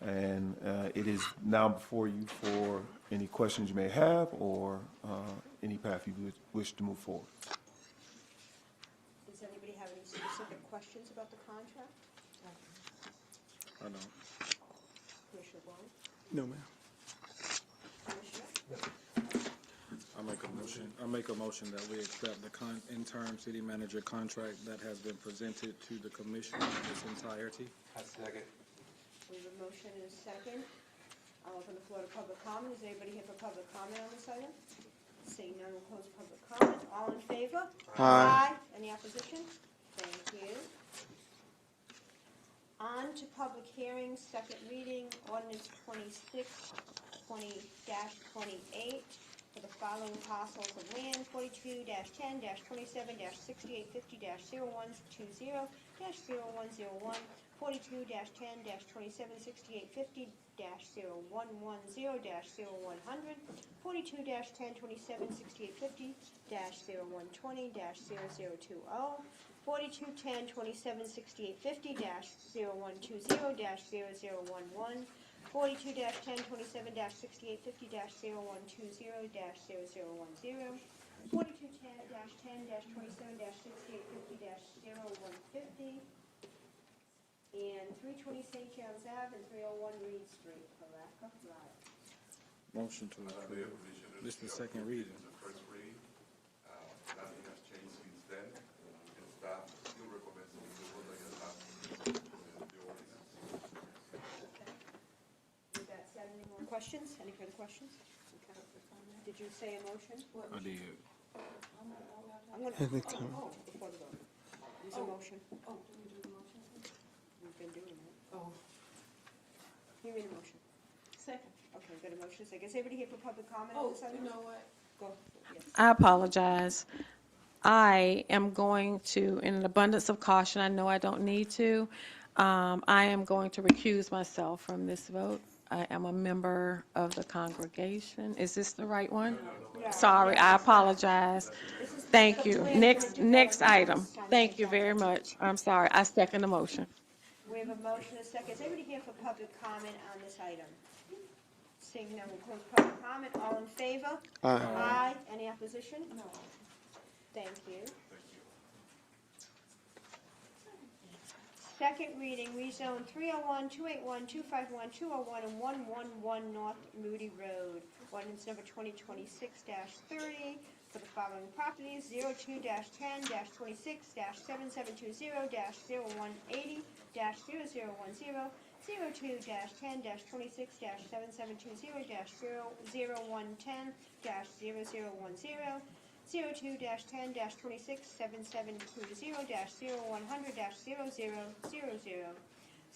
And it is now before you for any questions you may have or any path you would wish to move forward. Does anybody have any specific questions about the contract? I don't. Commissioner Warren? No, ma'am. Commissioner? I make a motion that we accept the interim city manager contract that has been presented to the commission in its entirety. I second. We have a motion and a second. I'll open the floor to public comment. Is anybody here for public comment on this item? Seeing none, we'll close public comment. All in favor? Aye. Any opposition? Thank you. On to public hearings, second reading, ordinance 2620-28 for the following parcels of land, 42-10-27-6850-0120-0101, 42-10-27-6850-0110-0100, 42-10-27-6850-0120-0020, 42-10-27-6850-0120-0011, 42-10-27-6850-0120-0010, 42-10-27-6850-0150, and 320 St. John's Ave and 301 Reed Street, Palatka, Florida. Motion to approve. This is the second reading. First reading, nothing has changed since then, and staff still recommends approval that you adopt the ordinance. With that said, any more questions? Any further questions? Okay. Did you say a motion? I did. I'm gonna, before the vote. There's a motion. Oh, did we do the motion? We've been doing it. Oh. You made a motion. Second. Okay, got a motion. Is everybody here for public comment on Oh, this item? you know what? Go. Yes. I apologize. I am going to, in an abundance of caution, I know I don't need to, I am going to recuse myself from this vote. I am a member of the congregation. Is this the right one? Sorry, I apologize. Thank you. Next item. Thank you very much. I'm sorry. I second the motion. We have a motion, a second. Is everybody here for public comment on this item? Seeing none, we'll close public comment. All in favor? Aye. Aye. Any opposition? No. Thank you. Second reading, rezone 301, 281, 251, 201, and 111 North Moody Road. Ordinance number 2026-30 for the following properties: 02-10-26-7720-0180-0010, 02-10-26-7720-0010, 02-10-26-7720-0100-0000,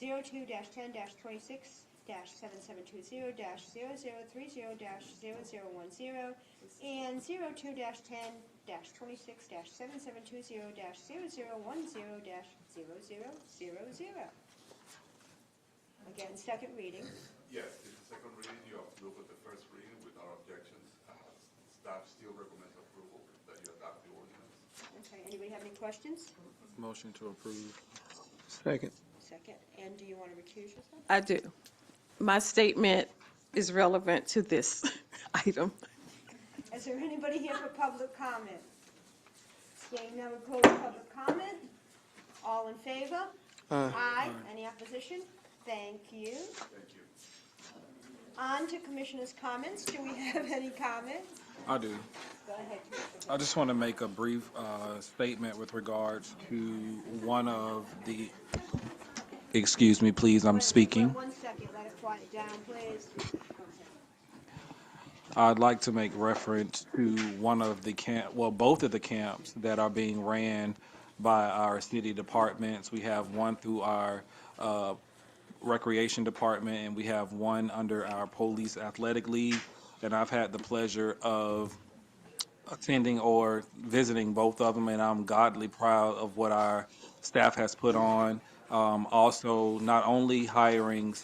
02-10-26-7720-0030-0010, and 02-10-26-7720-0010-0000. Again, second reading. Yes, it's the second reading, you approve of the first reading without objections. Staff still recommends approval that you adopt the ordinance. Okay, anybody have any questions? Motion to approve. Second. Second, and do you want to recuse yourself? I do. My statement is relevant to this item. Is there anybody here for public comment? Seeing none, we'll close public comment. All in favor? Aye. Any opposition? Thank you. Thank you. On to commissioners' comments. Do we have any comments? I do. Go ahead, Commissioner. I just want to make a brief statement with regards to one of the, excuse me, please, I'm speaking. 1 second, let it quiet down, please. I'd like to make reference to one of the both of the camps that are being ran by our city departments. We have one through our recreation department, and we have one under our police athletic league. And I've had the pleasure of attending or visiting both of them, and I'm godly proud of what our staff has put on. Also, not only hiring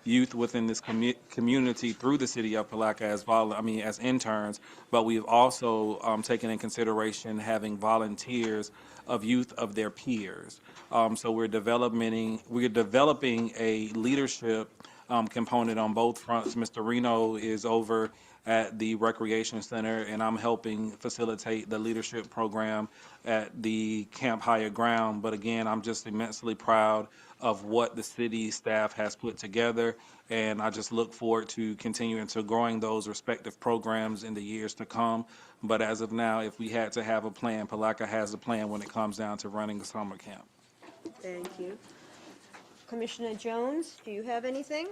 youth within this community through the city of Palatka as interns, but we've also taken in consideration having volunteers of youth of their peers. So we're developing a leadership component on both fronts. Mr. Reno is over at the Recreation Center, and I'm helping facilitate the leadership program at the Camp Higher Ground. But again, I'm just immensely proud of what the city staff has put together, and I just look forward to continuing to growing those respective programs in the years to come. But as of now, if we had to have a plan, Palatka has a plan when it comes down to running a summer camp. Thank you. Commissioner Jones, do you have anything?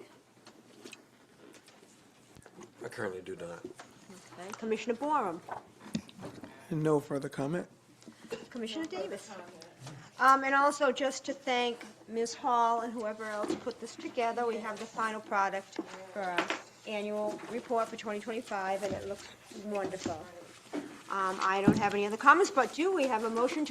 I currently do not. Okay. Commissioner Borum? No further comment. Commissioner Davis? And also just to thank Ms. Hall and whoever else put this together. We have the final product for our annual report for 2025, and it looks wonderful. I don't have any other comments, but do we have a motion to